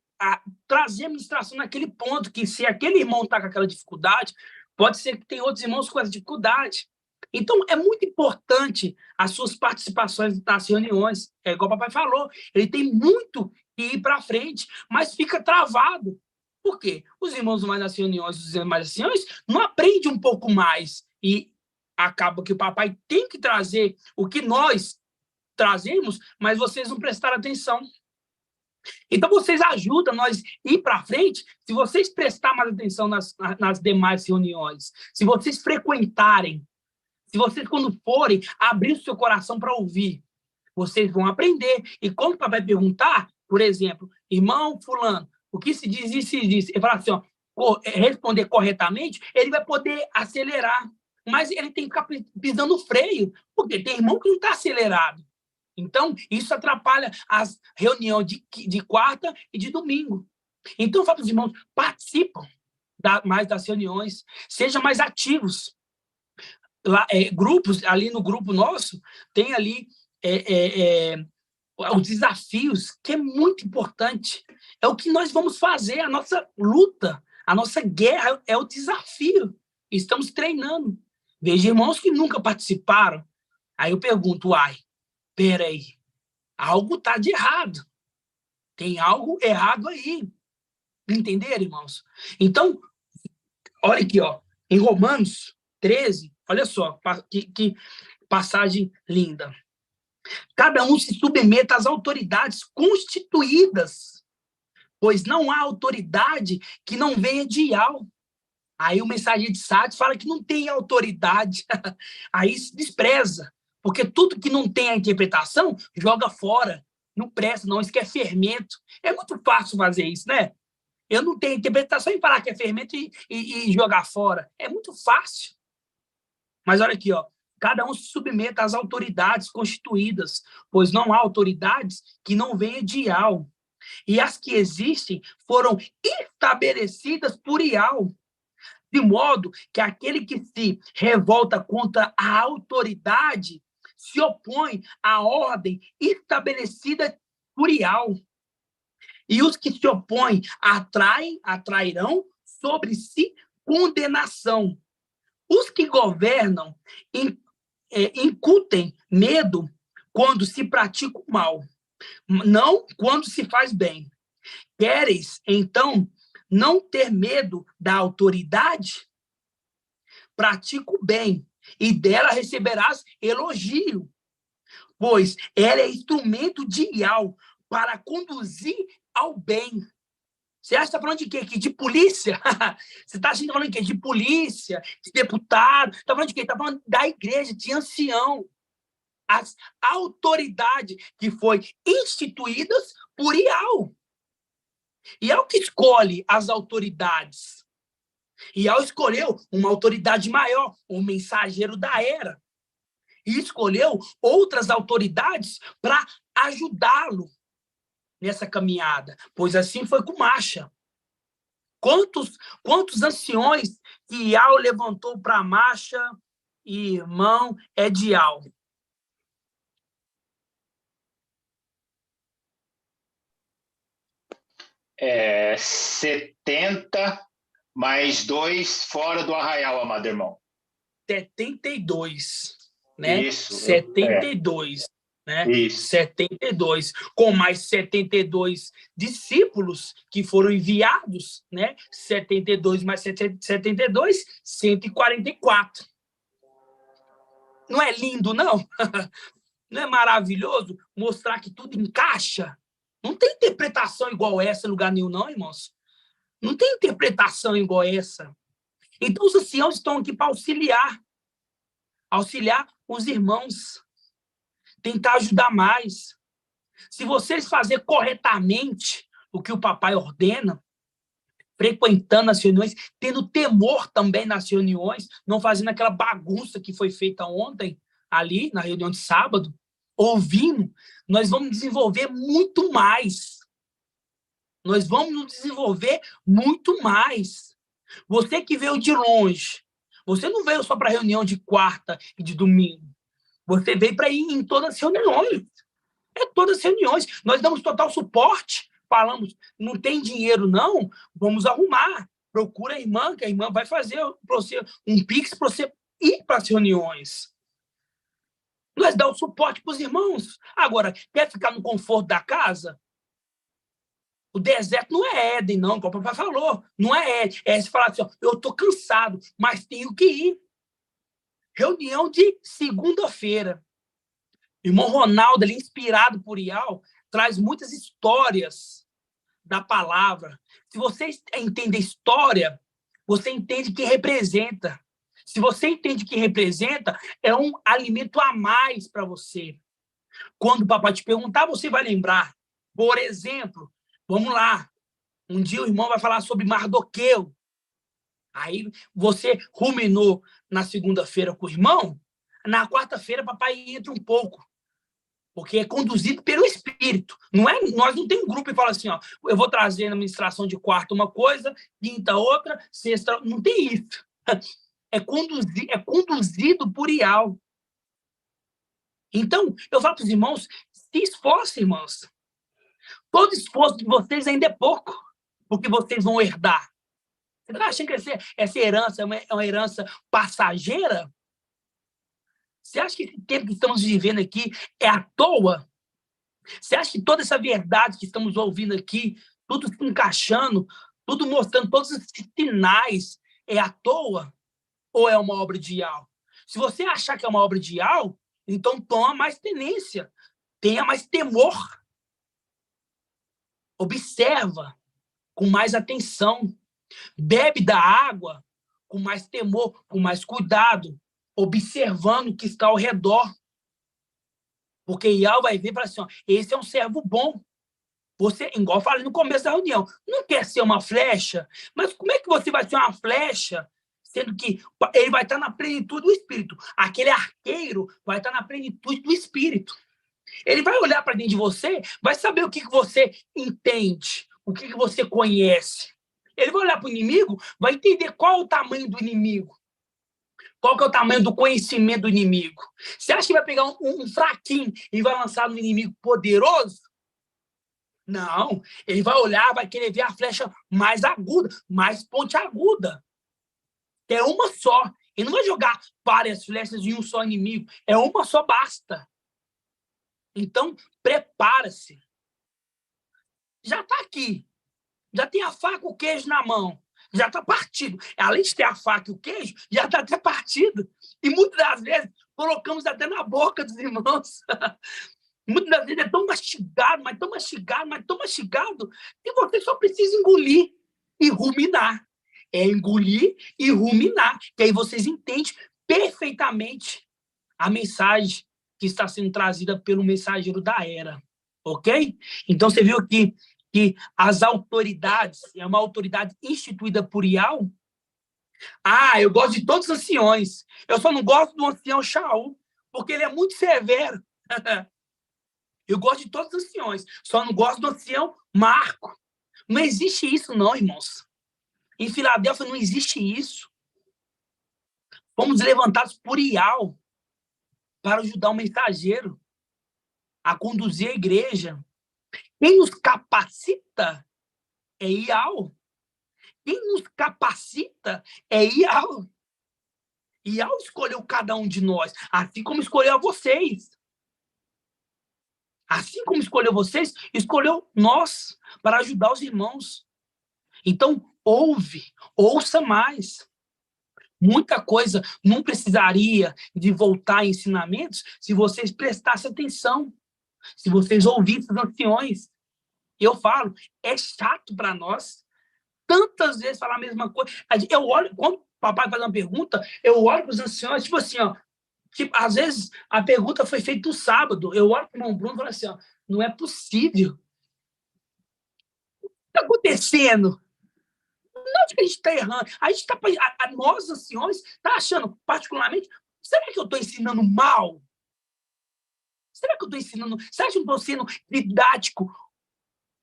trazer a ministração naquele ponto, que se aquele irmão está com aquela dificuldade, pode ser que tem outros irmãos com essa dificuldade. Então, é muito importante as suas participações nas reuniões. É igual o papai falou, ele tem muito que ir para frente, mas fica travado. Por quê? Os irmãos mais nas reuniões, os irmãos mais nas reuniões, não aprendem um pouco mais. E acaba que o papai tem que trazer o que nós trazemos, mas vocês não prestaram atenção. Então, vocês ajudam nós a ir para frente se vocês prestarem mais atenção nas demais reuniões, se vocês frequentarem, se vocês, quando forem, abrir o seu coração para ouvir, vocês vão aprender. E quando o papai perguntar, por exemplo, irmão fulano, o que se diz isso e diz? Ele fala assim, responder corretamente, ele vai poder acelerar. Mas ele tem que ficar pisando no freio, porque tem irmão que não está acelerado. Então, isso atrapalha as reuniões de quarta e de domingo. Então, eu falo para os irmãos, participam mais das reuniões, sejam mais ativos. Lá, grupos, ali no grupo nosso, tem ali os desafios, que é muito importante. É o que nós vamos fazer, a nossa luta, a nossa guerra é o desafio. Estamos treinando. Vejo irmãos que nunca participaram. Aí eu pergunto, peraí, algo está de errado. Tem algo errado aí. Entenderam, irmãos? Então, olha aqui, em Romanos 13, Olha só, que passagem linda. Cada um se submeta às autoridades constituídas, pois não há autoridade que não venha de Yahweh. Aí o mensageiro de Sardes fala que não tem autoridade. Aí se despreza, porque tudo que não tem a interpretação, joga fora. Não presta, não. Isso que é fermento. É muito fácil fazer isso, né? Eu não tenho interpretação em falar que é fermento e jogar fora. É muito fácil. Mas olha aqui, ó. Cada um se submeta às autoridades constituídas, pois não há autoridades que não venham de Yahweh. E as que existem foram estabelecidas por Yahweh, de modo que aquele que se revolta contra a autoridade se opõe à ordem estabelecida por Yahweh. E os que se opõem atrairão sobre si condenação. Os que governam incutem medo quando se pratica o mal, não quando se faz bem. Queres, então, não ter medo da autoridade? Pratica o bem, e dela receberás elogio, pois ela é instrumento de Yahweh para conduzir ao bem. Você acha que está falando de quê? De polícia? Você está falando de quê? De polícia, de deputado? Está falando de quê? Está falando da igreja, de ancião. As autoridades que foram instituídas por Yahweh. E é o que escolhe as autoridades. E Yahweh escolheu uma autoridade maior, o mensageiro da era. E escolheu outras autoridades para ajudá-lo nessa caminhada, pois assim foi com Marcha. Quantos anciões que Yahweh levantou para Marcha, irmão, é de Yahweh? É 70 mais 2 fora do arraial, amado irmão. 72, né? Isso. 72. Né? Isso. 72, com mais 72 discípulos que foram enviados, né? 72 mais 72, 144. Não é lindo, não? Não é maravilhoso mostrar que tudo encaixa? Não tem interpretação igual essa em lugar nenhum, não, irmãos. Não tem interpretação igual essa. Então, os anciãos estão aqui para auxiliar os irmãos. Tentar ajudar mais. Se vocês fazerem corretamente o que o papai ordena, frequentando as reuniões, tendo temor também nas reuniões, não fazendo aquela bagunça que foi feita ontem, ali, na reunião de sábado, ouvindo, nós vamos desenvolver muito mais. Nós vamos nos desenvolver muito mais. Você que veio de longe, você não veio só para a reunião de quarta e de domingo. Você veio para ir em todas as reuniões. É todas as reuniões. Nós damos total suporte. Falamos, não tem dinheiro, não? Vamos arrumar. Procura a irmã, que a irmã vai fazer para você um Pix para você ir para as reuniões. Nós damos suporte para os irmãos. Agora, quer ficar no conforto da casa? O deserto não é Éden, não, como o papai falou. Não é Éden. É se falar assim, ó, eu estou cansado, mas tenho que ir. Reunião de segunda-feira. Irmão Ronaldo, ele, inspirado por Yahweh, traz muitas histórias da palavra. Se você entende a história, você entende que representa. Se você entende que representa, é um alimento a mais para você. Quando o papai te perguntar, você vai lembrar. Por exemplo, vamos lá. Um dia o irmão vai falar sobre Mardoqueu. Aí você ruminou na segunda-feira com o irmão, na quarta-feira papai entra um pouco, porque é conduzido pelo Espírito. Nós não temos um grupo e fala assim, ó, eu vou trazer na administração de quarta uma coisa, quinta outra, sexta... Não tem isso. É conduzido por Yahweh. Então, eu falo para os irmãos, se esforcem, irmãos. Todo esforço de vocês ainda é pouco, porque vocês vão herdar. Você está achando que essa herança é uma herança passageira? Você acha que esse tempo que estamos vivendo aqui é à toa? Você acha que toda essa verdade que estamos ouvindo aqui, tudo se encaixando, tudo mostrando todos os sinais, é à toa? Ou é uma obra de Yahweh? Se você achar que é uma obra de Yahweh, então toma mais tenência, tenha mais temor. Observa com mais atenção. Bebe da água com mais temor, com mais cuidado, observando o que está ao redor. Porque Yahweh vai ver e falar assim, ó, esse é um servo bom. Você, igual eu falei no começo da reunião, não quer ser uma flecha, mas como é que você vai ser uma flecha, sendo que ele vai estar na plenitude do Espírito? Aquele arqueiro vai estar na plenitude do Espírito. Ele vai olhar para dentro de você, vai saber o que você entende, o que você conhece. Ele vai olhar para o inimigo, vai entender qual é o tamanho do inimigo. Qual que é o tamanho do conhecimento do inimigo? Você acha que vai pegar um fraquinho e vai lançar no inimigo poderoso? Não. Ele vai olhar, vai querer ver a flecha mais aguda, mais pontiaguda. É uma só. Ele não vai jogar várias flechas em um só inimigo. É uma só, basta. Então, prepara-se. Já está aqui. Já tem a faca e o queijo na mão. Já está partido. Além de ter a faca e o queijo, já está até partido. E muitas das vezes colocamos até na boca dos irmãos. Muitas das vezes é tão mastigado, mas tão mastigado, mas tão mastigado, que você só precisa engolir e ruminar. É engolir e ruminar. Que aí vocês entendem perfeitamente a mensagem que está sendo trazida pelo mensageiro da era. Ok? Então, você viu aqui que as autoridades, é uma autoridade instituída por Yahweh. Ah, eu gosto de todos os anciões. Eu só não gosto do ancião Shaul, porque ele é muito severo. Eu gosto de todos os anciões, só não gosto do ancião Marco. Não existe isso, não, irmãos. Em Filadélfia não existe isso. Fomos levantados por Yahweh para ajudar o mensageiro a conduzir a igreja. Quem nos capacita é Yahweh. Quem nos capacita é Yahweh. Yahweh escolheu cada um de nós, assim como escolheu vocês. Assim como escolheu vocês, escolheu nós para ajudar os irmãos. Então, ouça mais. Muita coisa não precisaria de voltar a ensinamentos se vocês prestassem atenção, se vocês ouvissem os anciões. Eu falo, é chato para nós tantas vezes falar a mesma coisa. Eu olho, quando o papai faz uma pergunta, eu olho para os anciões, tipo assim, ó, tipo, às vezes a pergunta foi feita no sábado, eu olho para o irmão Bruno e falo assim, ó, não é possível. O que está acontecendo? Onde que a gente está errando? A gente está, nós, anciões, está achando, particularmente, será que eu estou ensinando mal? Será que eu estou ensinando? Será que eu estou sendo didático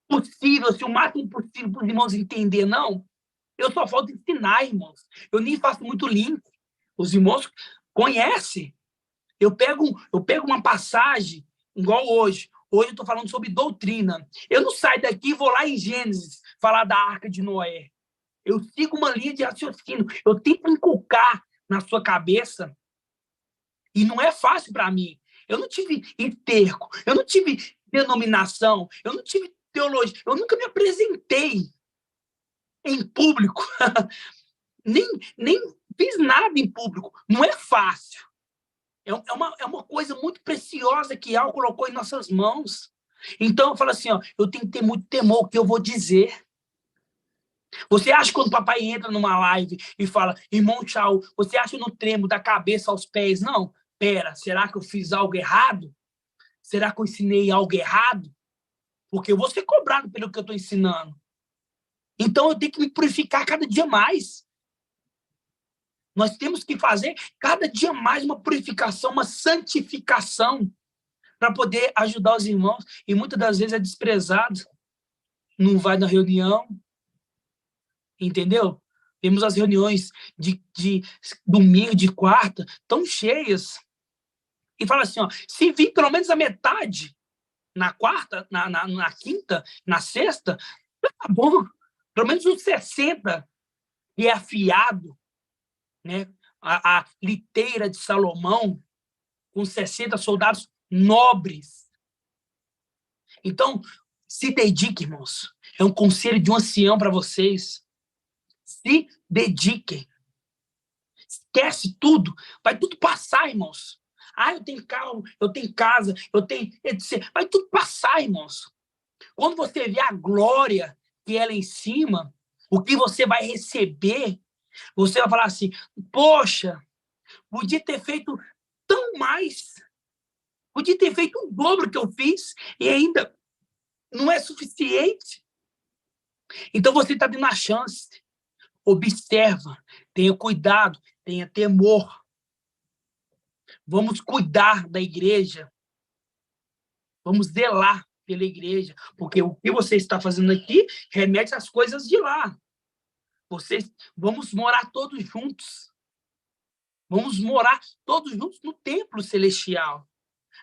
possível, assim, o máximo possível para os irmãos entender? Não. Eu só falta ensinar, irmãos. Eu nem faço muito link. Os irmãos conhecem. Eu pego uma passagem, igual hoje. Hoje eu estou falando sobre doutrina. Eu não saio daqui e vou lá em Gênesis falar da Arca de Noé. Eu sigo uma linha de raciocínio. Eu tento inculcar na sua cabeça. E não é fácil para mim. Eu não tive enterco. Eu não tive denominação. Eu não tive teologia. Eu nunca me apresentei em público. nem fiz nada em público. Não é fácil. É uma coisa muito preciosa que Yahweh colocou em nossas mãos. Então, eu falo assim, ó, eu tenho que ter muito temor o que eu vou dizer. Você acha que quando o papai entra numa live e fala, irmão, tchau, você acha que eu não tremo da cabeça aos pés? Não. Pera, será que eu fiz algo errado? Será que eu ensinei algo errado? Porque eu vou ser cobrado pelo que eu estou ensinando. Então, eu tenho que me purificar cada dia mais. Nós temos que fazer cada dia mais uma purificação, uma santificação, para poder ajudar os irmãos. E muitas das vezes é desprezado. Não vai na reunião. Entendeu? Temos as reuniões de domingo, de quarta, tão cheias. E fala assim, ó, se vir pelo menos a metade na quarta, na quinta, na sexta, tá bom. Pelo menos uns 60 e é afiado, né? A liteira de Salomão, com 60 soldados nobres. Então, se dedique, irmãos. É um conselho de um ancião para vocês. Se dediquem. esquece tudo, vai tudo passar, irmãos. Ah, eu tenho carro, eu tenho casa, eu tenho etc. Vai tudo passar, irmãos. Quando você vê a glória que é lá em cima, o que você vai receber, você vai falar assim, poxa, podia ter feito tão mais, podia ter feito o dobro que eu fiz e ainda não é suficiente. Então você está tendo a chance. Observa, tenha cuidado, tenha temor. Vamos cuidar da igreja. Vamos zelar pela igreja, porque o que você está fazendo aqui remete às coisas de lá. Vamos morar todos juntos. Vamos morar todos juntos no templo celestial.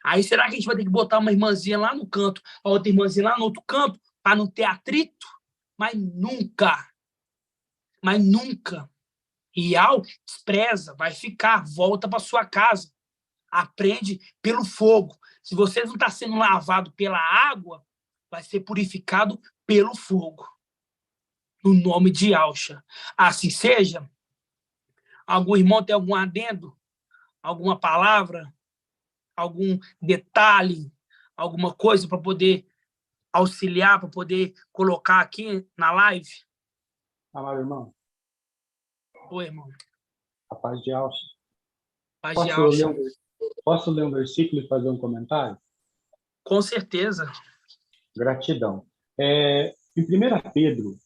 Aí será que a gente vai ter que botar uma irmãzinha lá no canto, a outra irmãzinha lá no outro canto, para não ter atrito? Mas nunca. Ial despreza, vai ficar, volta para sua casa. Aprende pelo fogo. Se você não está sendo lavado pela água, vai ser purificado pelo fogo. No nome de Yahshua. Assim seja. Algum irmão tem algum adendo? Alguma palavra? Algum detalhe? Alguma coisa para poder auxiliar, para poder colocar aqui na live? Amado irmão. Oi, irmão. A paz de Yahshua. Paz de Yahshua. Posso ler um versículo e fazer um comentário? Com certeza. Gratidão. Em 1 Pedro,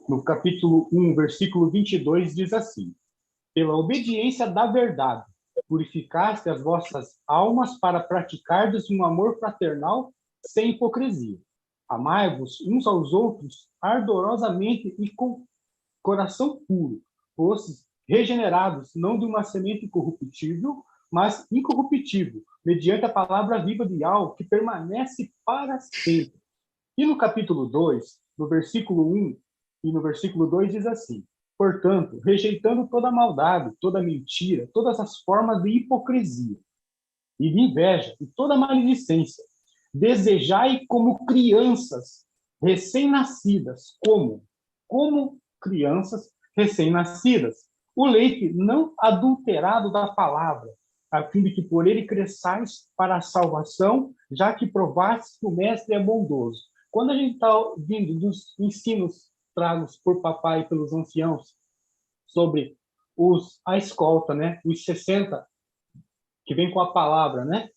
no capítulo 1, versículo 22, diz assim: pela obediência da verdade, purificaste as vossas almas para praticardes um amor fraternal sem hipocrisia. Amai-vos uns aos outros ardorosamente e com coração puro, fostes regenerados, não de uma semente corruptível, mas incorruptível, mediante a palavra viva de Yahweh, que permanece para sempre. E no capítulo 2, no versículo 1 e no versículo 2, diz assim: portanto, rejeitando toda maldade, toda mentira, todas as formas de hipocrisia e de inveja e toda maledicência, desejai como crianças recém-nascidas, como crianças recém-nascidas, o leite não adulterado da palavra, a fim de que por ele cresçais para a salvação, já que provastes que o mestre é bondoso. Quando a gente está vindo dos ensinos tragos por papai e pelos anciãos sobre a escolta, né, os 60 que vem com a palavra, né,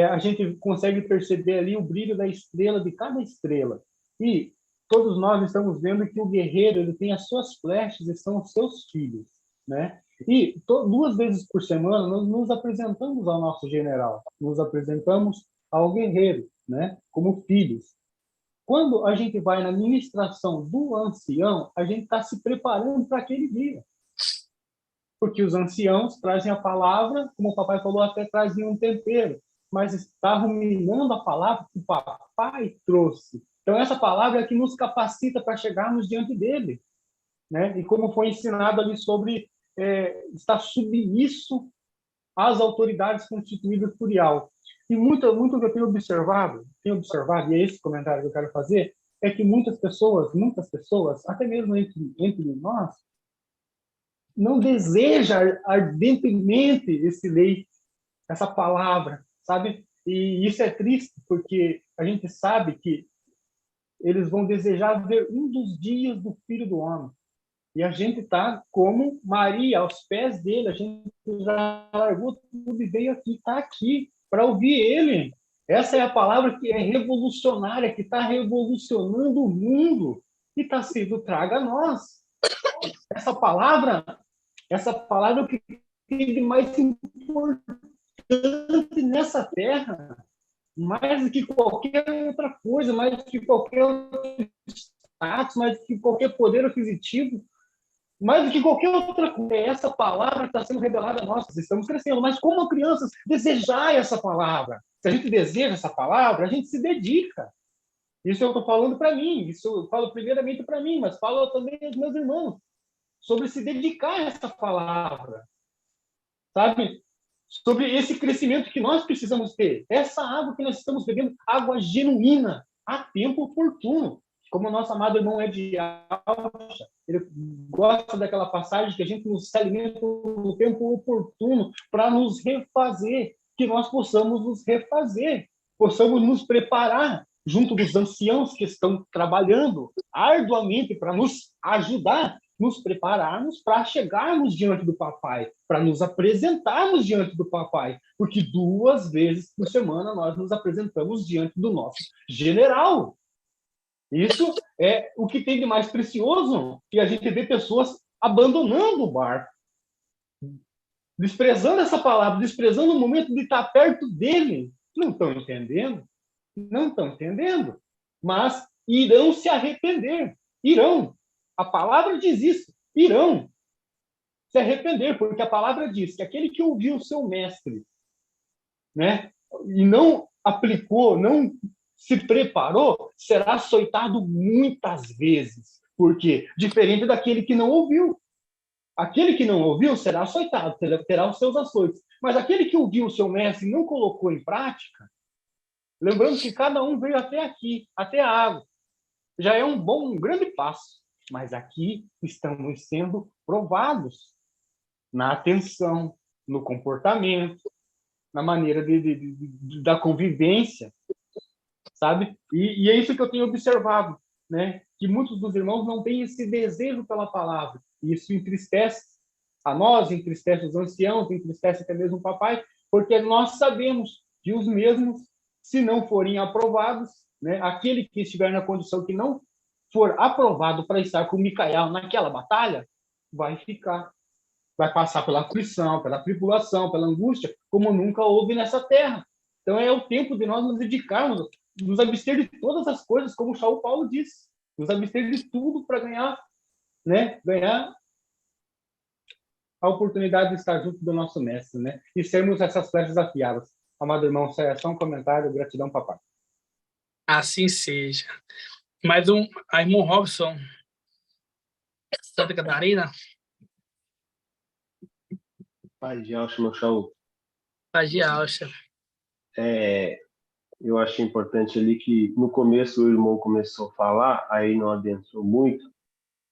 a gente consegue perceber ali o brilho da estrela, de cada estrela. E todos nós estamos vendo que o guerreiro ele tem as suas flechas e são os seus filhos, né? E 2 vezes por semana nós nos apresentamos ao nosso general, nos apresentamos ao guerreiro, né, como filhos. Quando a gente vai na ministração do ancião, a gente está se preparando para aquele dia. Porque os anciãos trazem a palavra, como o papai falou, até traziam um tempero, mas está ruminando a palavra que o papai trouxe. Então, essa palavra é que nos capacita para chegarmos diante dele, né? E como foi ensinado ali sobre estar submisso às autoridades constituídas por Yahweh. E muito que eu tenho observado, e é esse comentário que eu quero fazer, é que muitas pessoas, até mesmo entre nós, não deseja ardentemente esse leite, essa palavra, sabe? E isso é triste, porque a gente sabe que eles vão desejar ver um dos dias do Filho do Homem. E a gente está como Maria, aos pés dele, a gente já largou tudo e veio aqui, está aqui, para ouvir ele. Essa é a palavra que é revolucionária, que está revolucionando o mundo e está sendo traga a nós. Essa palavra que tem de mais importante nessa terra, mais do que qualquer outra coisa, mais do que qualquer outro status, mais do que qualquer poder aquisitivo, mais do que qualquer outra coisa. Essa palavra está sendo revelada a nós, estamos crescendo, mas como crianças, desejar essa palavra. Se a gente deseja essa palavra, a gente se dedica. Isso eu estou falando para mim, isso eu falo primeiramente para mim, mas falo também aos meus irmãos, sobre se dedicar a essa palavra, sabe? Sobre esse crescimento que nós precisamos ter. Essa água que nós estamos bebendo, água genuína, a tempo oportuno. Como o nosso amado irmão Ed Alcha, ele gosta daquela passagem que a gente nos alimenta no tempo oportuno para nos refazer, que nós possamos nos refazer, possamos nos preparar junto dos anciãos que estão trabalhando arduamente para nos ajudar, nos prepararmos para chegarmos diante do papai, para nos apresentarmos diante do papai, porque 2 vezes por semana nós nos apresentamos diante do nosso general. Isso é o que tem de mais precioso, que a gente vê pessoas abandonando o barco, desprezando essa palavra, desprezando o momento de estar perto dele. Não estão entendendo? Não estão entendendo. Mas irão se arrepender. Irão. A palavra diz isso. Irão se arrepender, porque a palavra diz que aquele que ouviu o seu mestre, né, e não aplicou, não se preparou, será açoitado muitas vezes. Por quê? Diferente daquele que não ouviu. Aquele que não ouviu será açoitado, terá os seus açoites. Mas aquele que ouviu o seu mestre e não colocou em prática, lembrando que cada um veio até aqui, até a água, já é um grande passo. Mas aqui estamos sendo provados na atenção, no comportamento, na maneira da convivência, sabe? E é isso que eu tenho observado, né? Que muitos dos irmãos não têm esse desejo pela palavra. E isso entristece a nós, entristece os anciãos, entristece até mesmo o papai, porque nós sabemos que os mesmos, se não forem aprovados, né? Aquele que estiver na condição que não for aprovado para estar com Micael naquela batalha, vai ficar. Vai passar pela aflição, pela tribulação, pela angústia, como nunca houve nessa terra. Então é o tempo de nós nos dedicarmos, nos abster de todas as coisas, como o São Paulo disse, nos abster de tudo para ganhar, né? Ganhar a oportunidade de estar junto do nosso mestre, né? E sermos essas flechas afiadas. Amado irmão, só um comentário, gratidão, papai. Assim seja. Mais a irmão Robson, Santa Catarina. Paz de Alcha, meu chão. Paz de Alcha. Eu achei importante ali que no começo o irmão começou a falar, aí não adentrou muito,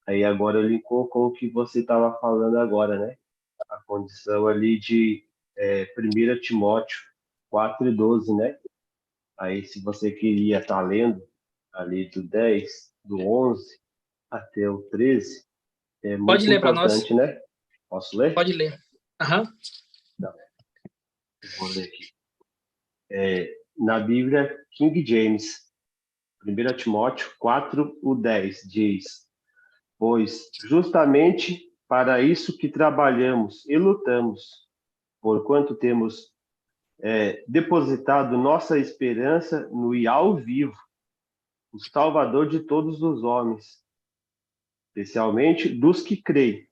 aí agora linkou com o que você estava falando agora, né? A condição ali de 1 Timóteo 4:12, né? Aí se você queria estar lendo ali do 10, do 11 até o 13, é muito Pode ler para nós. importante, né? Posso ler? Pode ler. Aham. Não. Vou ler aqui. Na Bíblia King James, 1 Timóteo 4:10 diz: pois justamente para isso que trabalhamos e lutamos, porquanto temos depositado nossa esperança no Ial vivo, o Salvador de todos os homens, especialmente dos que creem.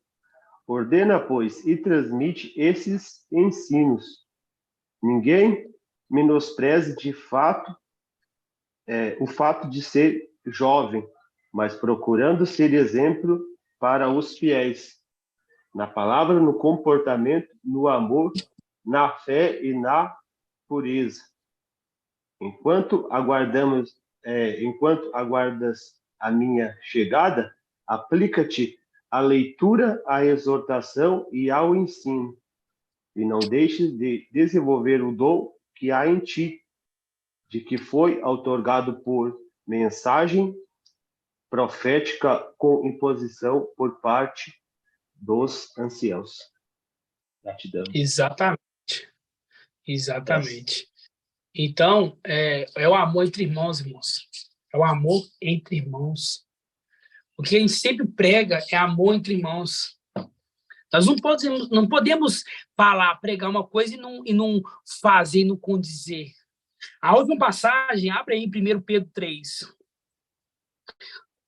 Ordena, pois, e transmite esses ensinos. Ninguém menospreze de fato o fato de ser jovem, mas procurando ser exemplo para os fiéis, na palavra, no comportamento, no amor, na fé e na pureza. Enquanto aguardas a minha chegada, aplica-te à leitura, à exortação e ao ensino, e não deixes de desenvolver o dom que há em ti, de que foi outorgado por mensagem profética com imposição por parte dos anciãos. Gratidão. Exatamente. Então, é o amor entre irmãos. É o amor entre irmãos. O que a gente sempre prega é amor entre irmãos. Nós não podemos pregar uma coisa e não fazer, não condizer. A última passagem, abre aí em 1 Pedro 3.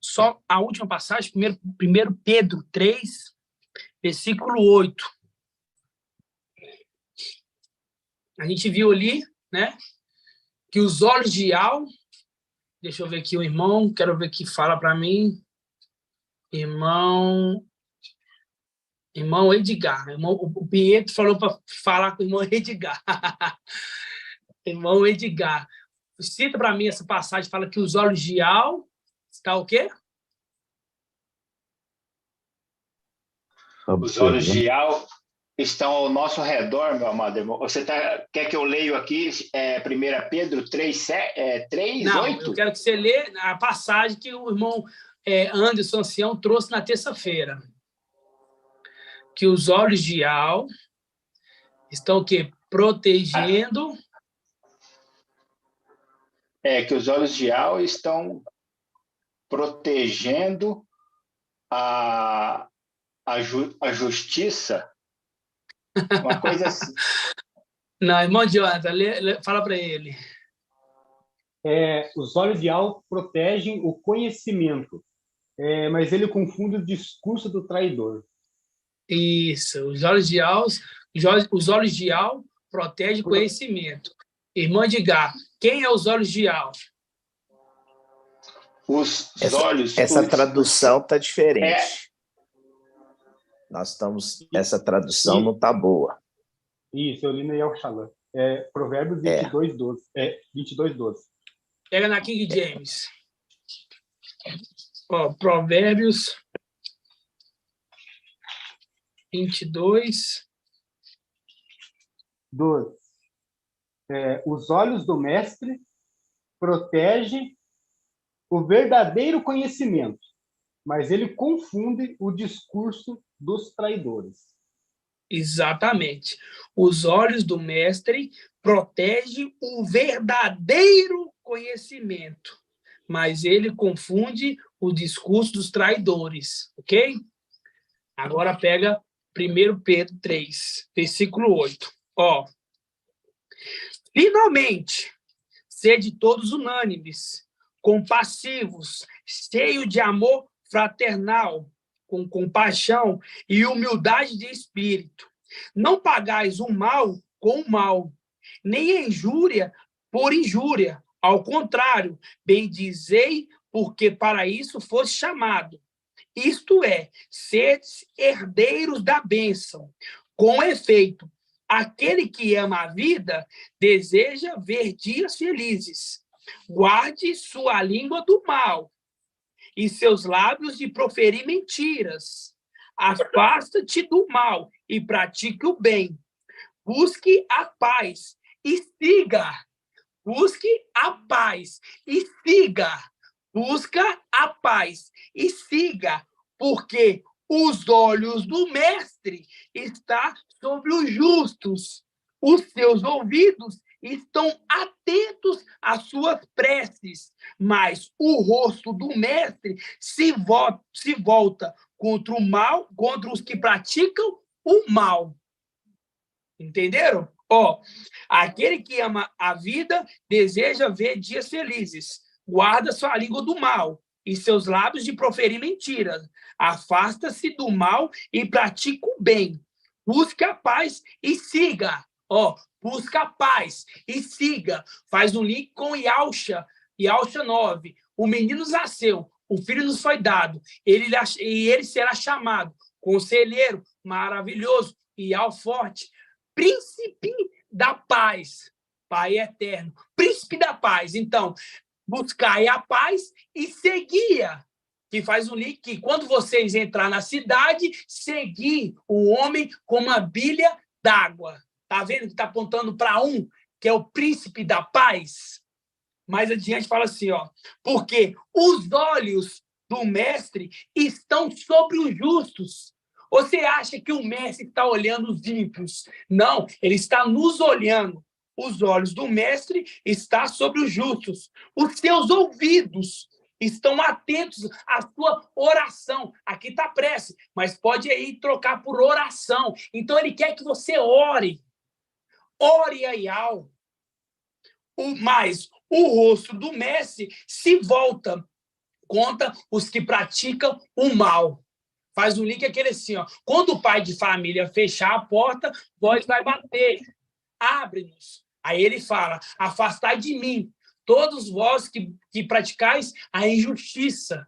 Só a última passagem, 1 Pedro 3, versículo 8. A gente viu ali, né, que os olhos de Ial, deixa eu ver aqui o irmão, quero ver que fala para mim. Irmão Edgar. O Pietro falou para falar com o irmão Edgar. Irmão Edgar. Cita para mim essa passagem, fala que os olhos de Ial Está o quê? Os olhos de Yahweh estão ao nosso redor, meu amado irmão. Você quer que eu leio aqui 1 Pedro 3, 3 Não, 8? eu quero que você lê a passagem que o irmão Anderson Ancião trouxe na terça-feira. Que os olhos de Yahweh estão o quê? Protegendo. Que os olhos de Yahweh estão protegendo a justiça. Uma coisa assim. Não, irmão Jonathan, fala para ele. Os olhos de Yahweh protegem o conhecimento, mas ele confunde o discurso do traidor. Isso, os olhos de Yahweh protegem o conhecimento. Irmã Edgar, quem é os olhos de Yahweh? Essa tradução está diferente. Essa tradução não está boa. Isso, eu li no Yahushalom. Provérbios 22, 12. 22, 12. Pega na King James. Provérbios 22, 12. Os olhos do mestre protegem o verdadeiro conhecimento, mas ele confunde o discurso dos traidores. Exatamente. Os olhos do mestre protegem o verdadeiro conhecimento, mas ele confunde o discurso dos traidores, ok? Agora pega 1 Pedro 3, versículo 8. Finalmente, sede todos unânimes, compassivos, cheios de amor fraternal, com compaixão e humildade de espírito. Não pagais o mal com o mal, nem a injúria por injúria. Ao contrário, bendizei, porque para isso foste chamado. Isto é, sedes herdeiros da bênção. Com efeito, aquele que ama a vida deseja ver dias felizes. Guarde sua língua do mal e seus lábios de proferir mentiras. Afasta-te do mal e pratique o bem. Busque a paz e siga. Busque a paz e siga. Busca a paz e siga, porque os olhos do mestre estão sobre os justos. Os seus ouvidos estão atentos às suas preces, mas o rosto do mestre se volta contra o mal, contra os que praticam o mal. Entenderam? Aquele que ama a vida deseja ver dias felizes. Guarda sua língua do mal e seus lábios de proferir mentiras. Afasta-se do mal e pratica o bem. Busque a paz e siga. Busca a paz e siga. Faz um link com Yahusha 9. O menino nasceu, o filho nos foi dado. Ele será chamado Conselheiro Maravilhoso e Forte, Príncipe da Paz, Pai Eterno, Príncipe da Paz. Então, buscai a paz e seguia. Que faz um link que, quando vocês entrar na cidade, seguir o homem com uma bilha d'água. Está vendo que está apontando para que é o príncipe da paz? Mais adiante fala assim, porque os olhos do mestre estão sobre os justos. Você acha que o mestre está olhando os ímpios? Não, ele está nos olhando. Os olhos do mestre estão sobre os justos. Os seus ouvidos estão atentos à sua oração. Aqui está prece, mas pode aí trocar por oração. Então, ele quer que você ore. Ore a Yahweh. Mas o rosto do mestre se volta contra os que praticam o mal. Faz um link aquele assim, quando o pai de família fechar a porta, vós vai bater. Abre-nos. Aí ele fala, afastai de mim, todos vós que praticais a injustiça.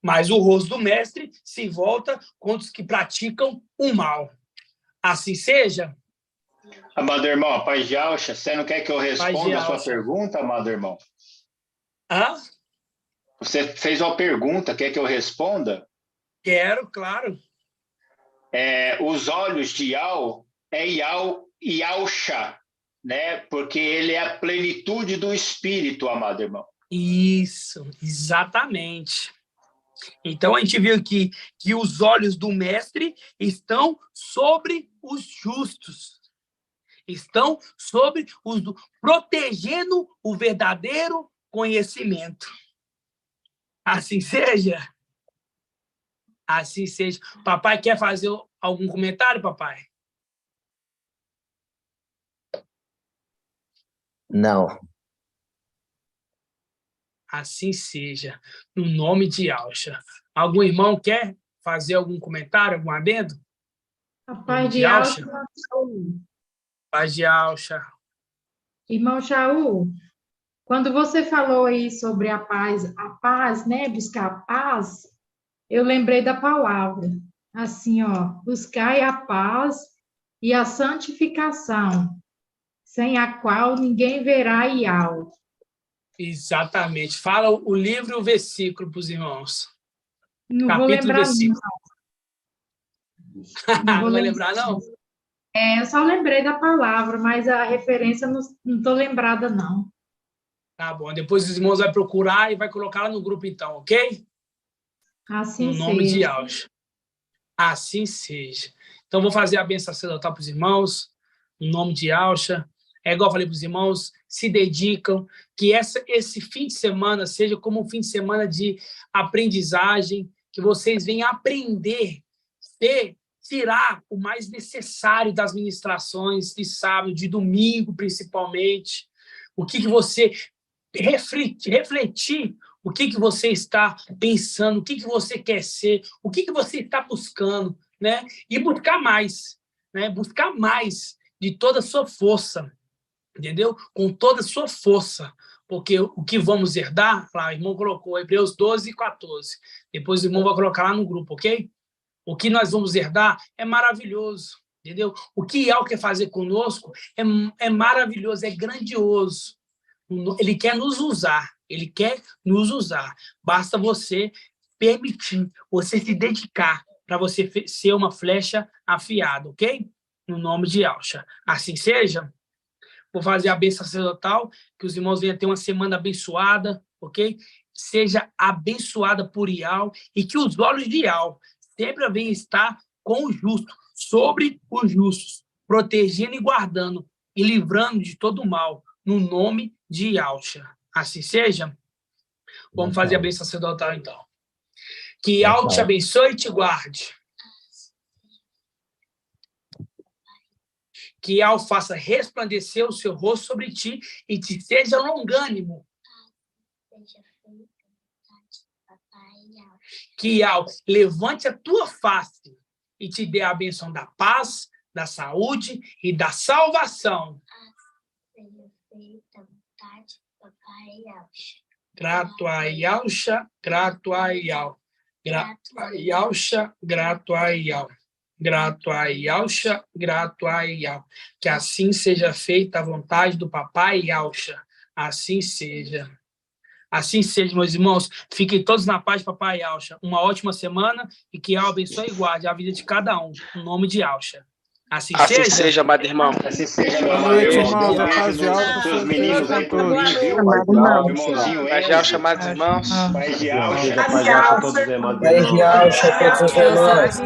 Mas o rosto do mestre se volta contra os que praticam o mal. Assim seja. Amado irmão, a paz de Yahusha, você não quer que eu responda a sua pergunta, amado irmão? você fez uma pergunta, quer que eu responda? Quero, claro. Os olhos de Yao é Yausha, né? Porque ele é a plenitude do Espírito, amado irmão. Isso, exatamente. Então, a gente viu aqui que os olhos do mestre estão sobre os justos. Estão sobre os... protegendo o verdadeiro conhecimento. Assim seja. Assim seja. Papai quer fazer algum comentário, papai? Não. Assim seja. No nome de Yausha. Algum irmão quer fazer algum comentário, algum adendo? A paz de Yausha. Paz de Yausha. Irmão Shaul, quando você falou aí sobre a paz, né? Buscar a paz, eu lembrei da palavra. Assim, ó, buscai a paz e a santificação, sem a qual ninguém verá Yao. Exatamente. Fala o livro e o versículo para os irmãos. Não Capítulo vou lembrar, versículo. Não vou lembrar, não? Eu só lembrei da palavra, mas a referência não estou lembrada, não. Tá bom. Depois os irmãos vão procurar e vai colocar lá no grupo, então, ok? Assim no nome seja. de Yausha. Assim seja. Então, vou fazer a bênção sacerdotal para os irmãos, no nome de Yausha. É igual eu falei para os irmãos, se dedicam, que esse fim de semana seja como um fim de semana de aprendizagem, que vocês venham aprender, tirar o mais necessário das ministrações de sábado, de domingo, principalmente. O que você refletir, o que você está pensando, o que você quer ser, o que você está buscando, né? E buscar mais, né? Buscar mais de toda a sua força, entendeu? Com toda a sua força, porque o que vamos herdar, lá o irmão colocou Hebreus 12 e 14, depois o irmão vai colocar lá no grupo, ok? O que nós vamos herdar é maravilhoso, entendeu? O que Yao quer fazer conosco é maravilhoso, é grandioso. Ele quer nos usar, Basta você permitir, você se dedicar para você ser uma flecha afiada, ok? No nome de Yausha. Assim seja. Vou fazer a bênção sacerdotal, que os irmãos venham ter uma semana abençoada, ok? Seja abençoada por Yao e que os olhos de Yao sempre venham estar com o justo, sobre os justos, protegendo e guardando e livrando de todo o mal, no nome de Yausha. Assim seja. Vamos fazer a bênção sacerdotal, então. Que Yao te abençoe e te guarde. Que Yao faça resplandecer o seu rosto sobre ti e te seja longânimo. Que Yao levante a tua face e te dê a bênção da paz, da saúde e da salvação. Grato a Yausha, grato a Yao. Grato a Yausha, grato a Yao. Grato a Yausha, grato a Yao. Que assim seja feita a vontade do papai Yausha. Assim seja. Assim seja, meus irmãos. Fiquem todos na paz, papai Yausha. Uma ótima semana e que Yao abençoe e guarde a vida de cada um. No nome de Yausha. Assim seja, amado irmão. Assim seja, meu Boa amado noite, irmão. irmãos. A paz de Alva Seus meninos aí por mim, viu? Irmãozinho Paz de Yausha, amados irmãos. Paz de Yausha. Paz de Yausha a todos, amados Paz de irmãos. Yausha a todos os irmãos.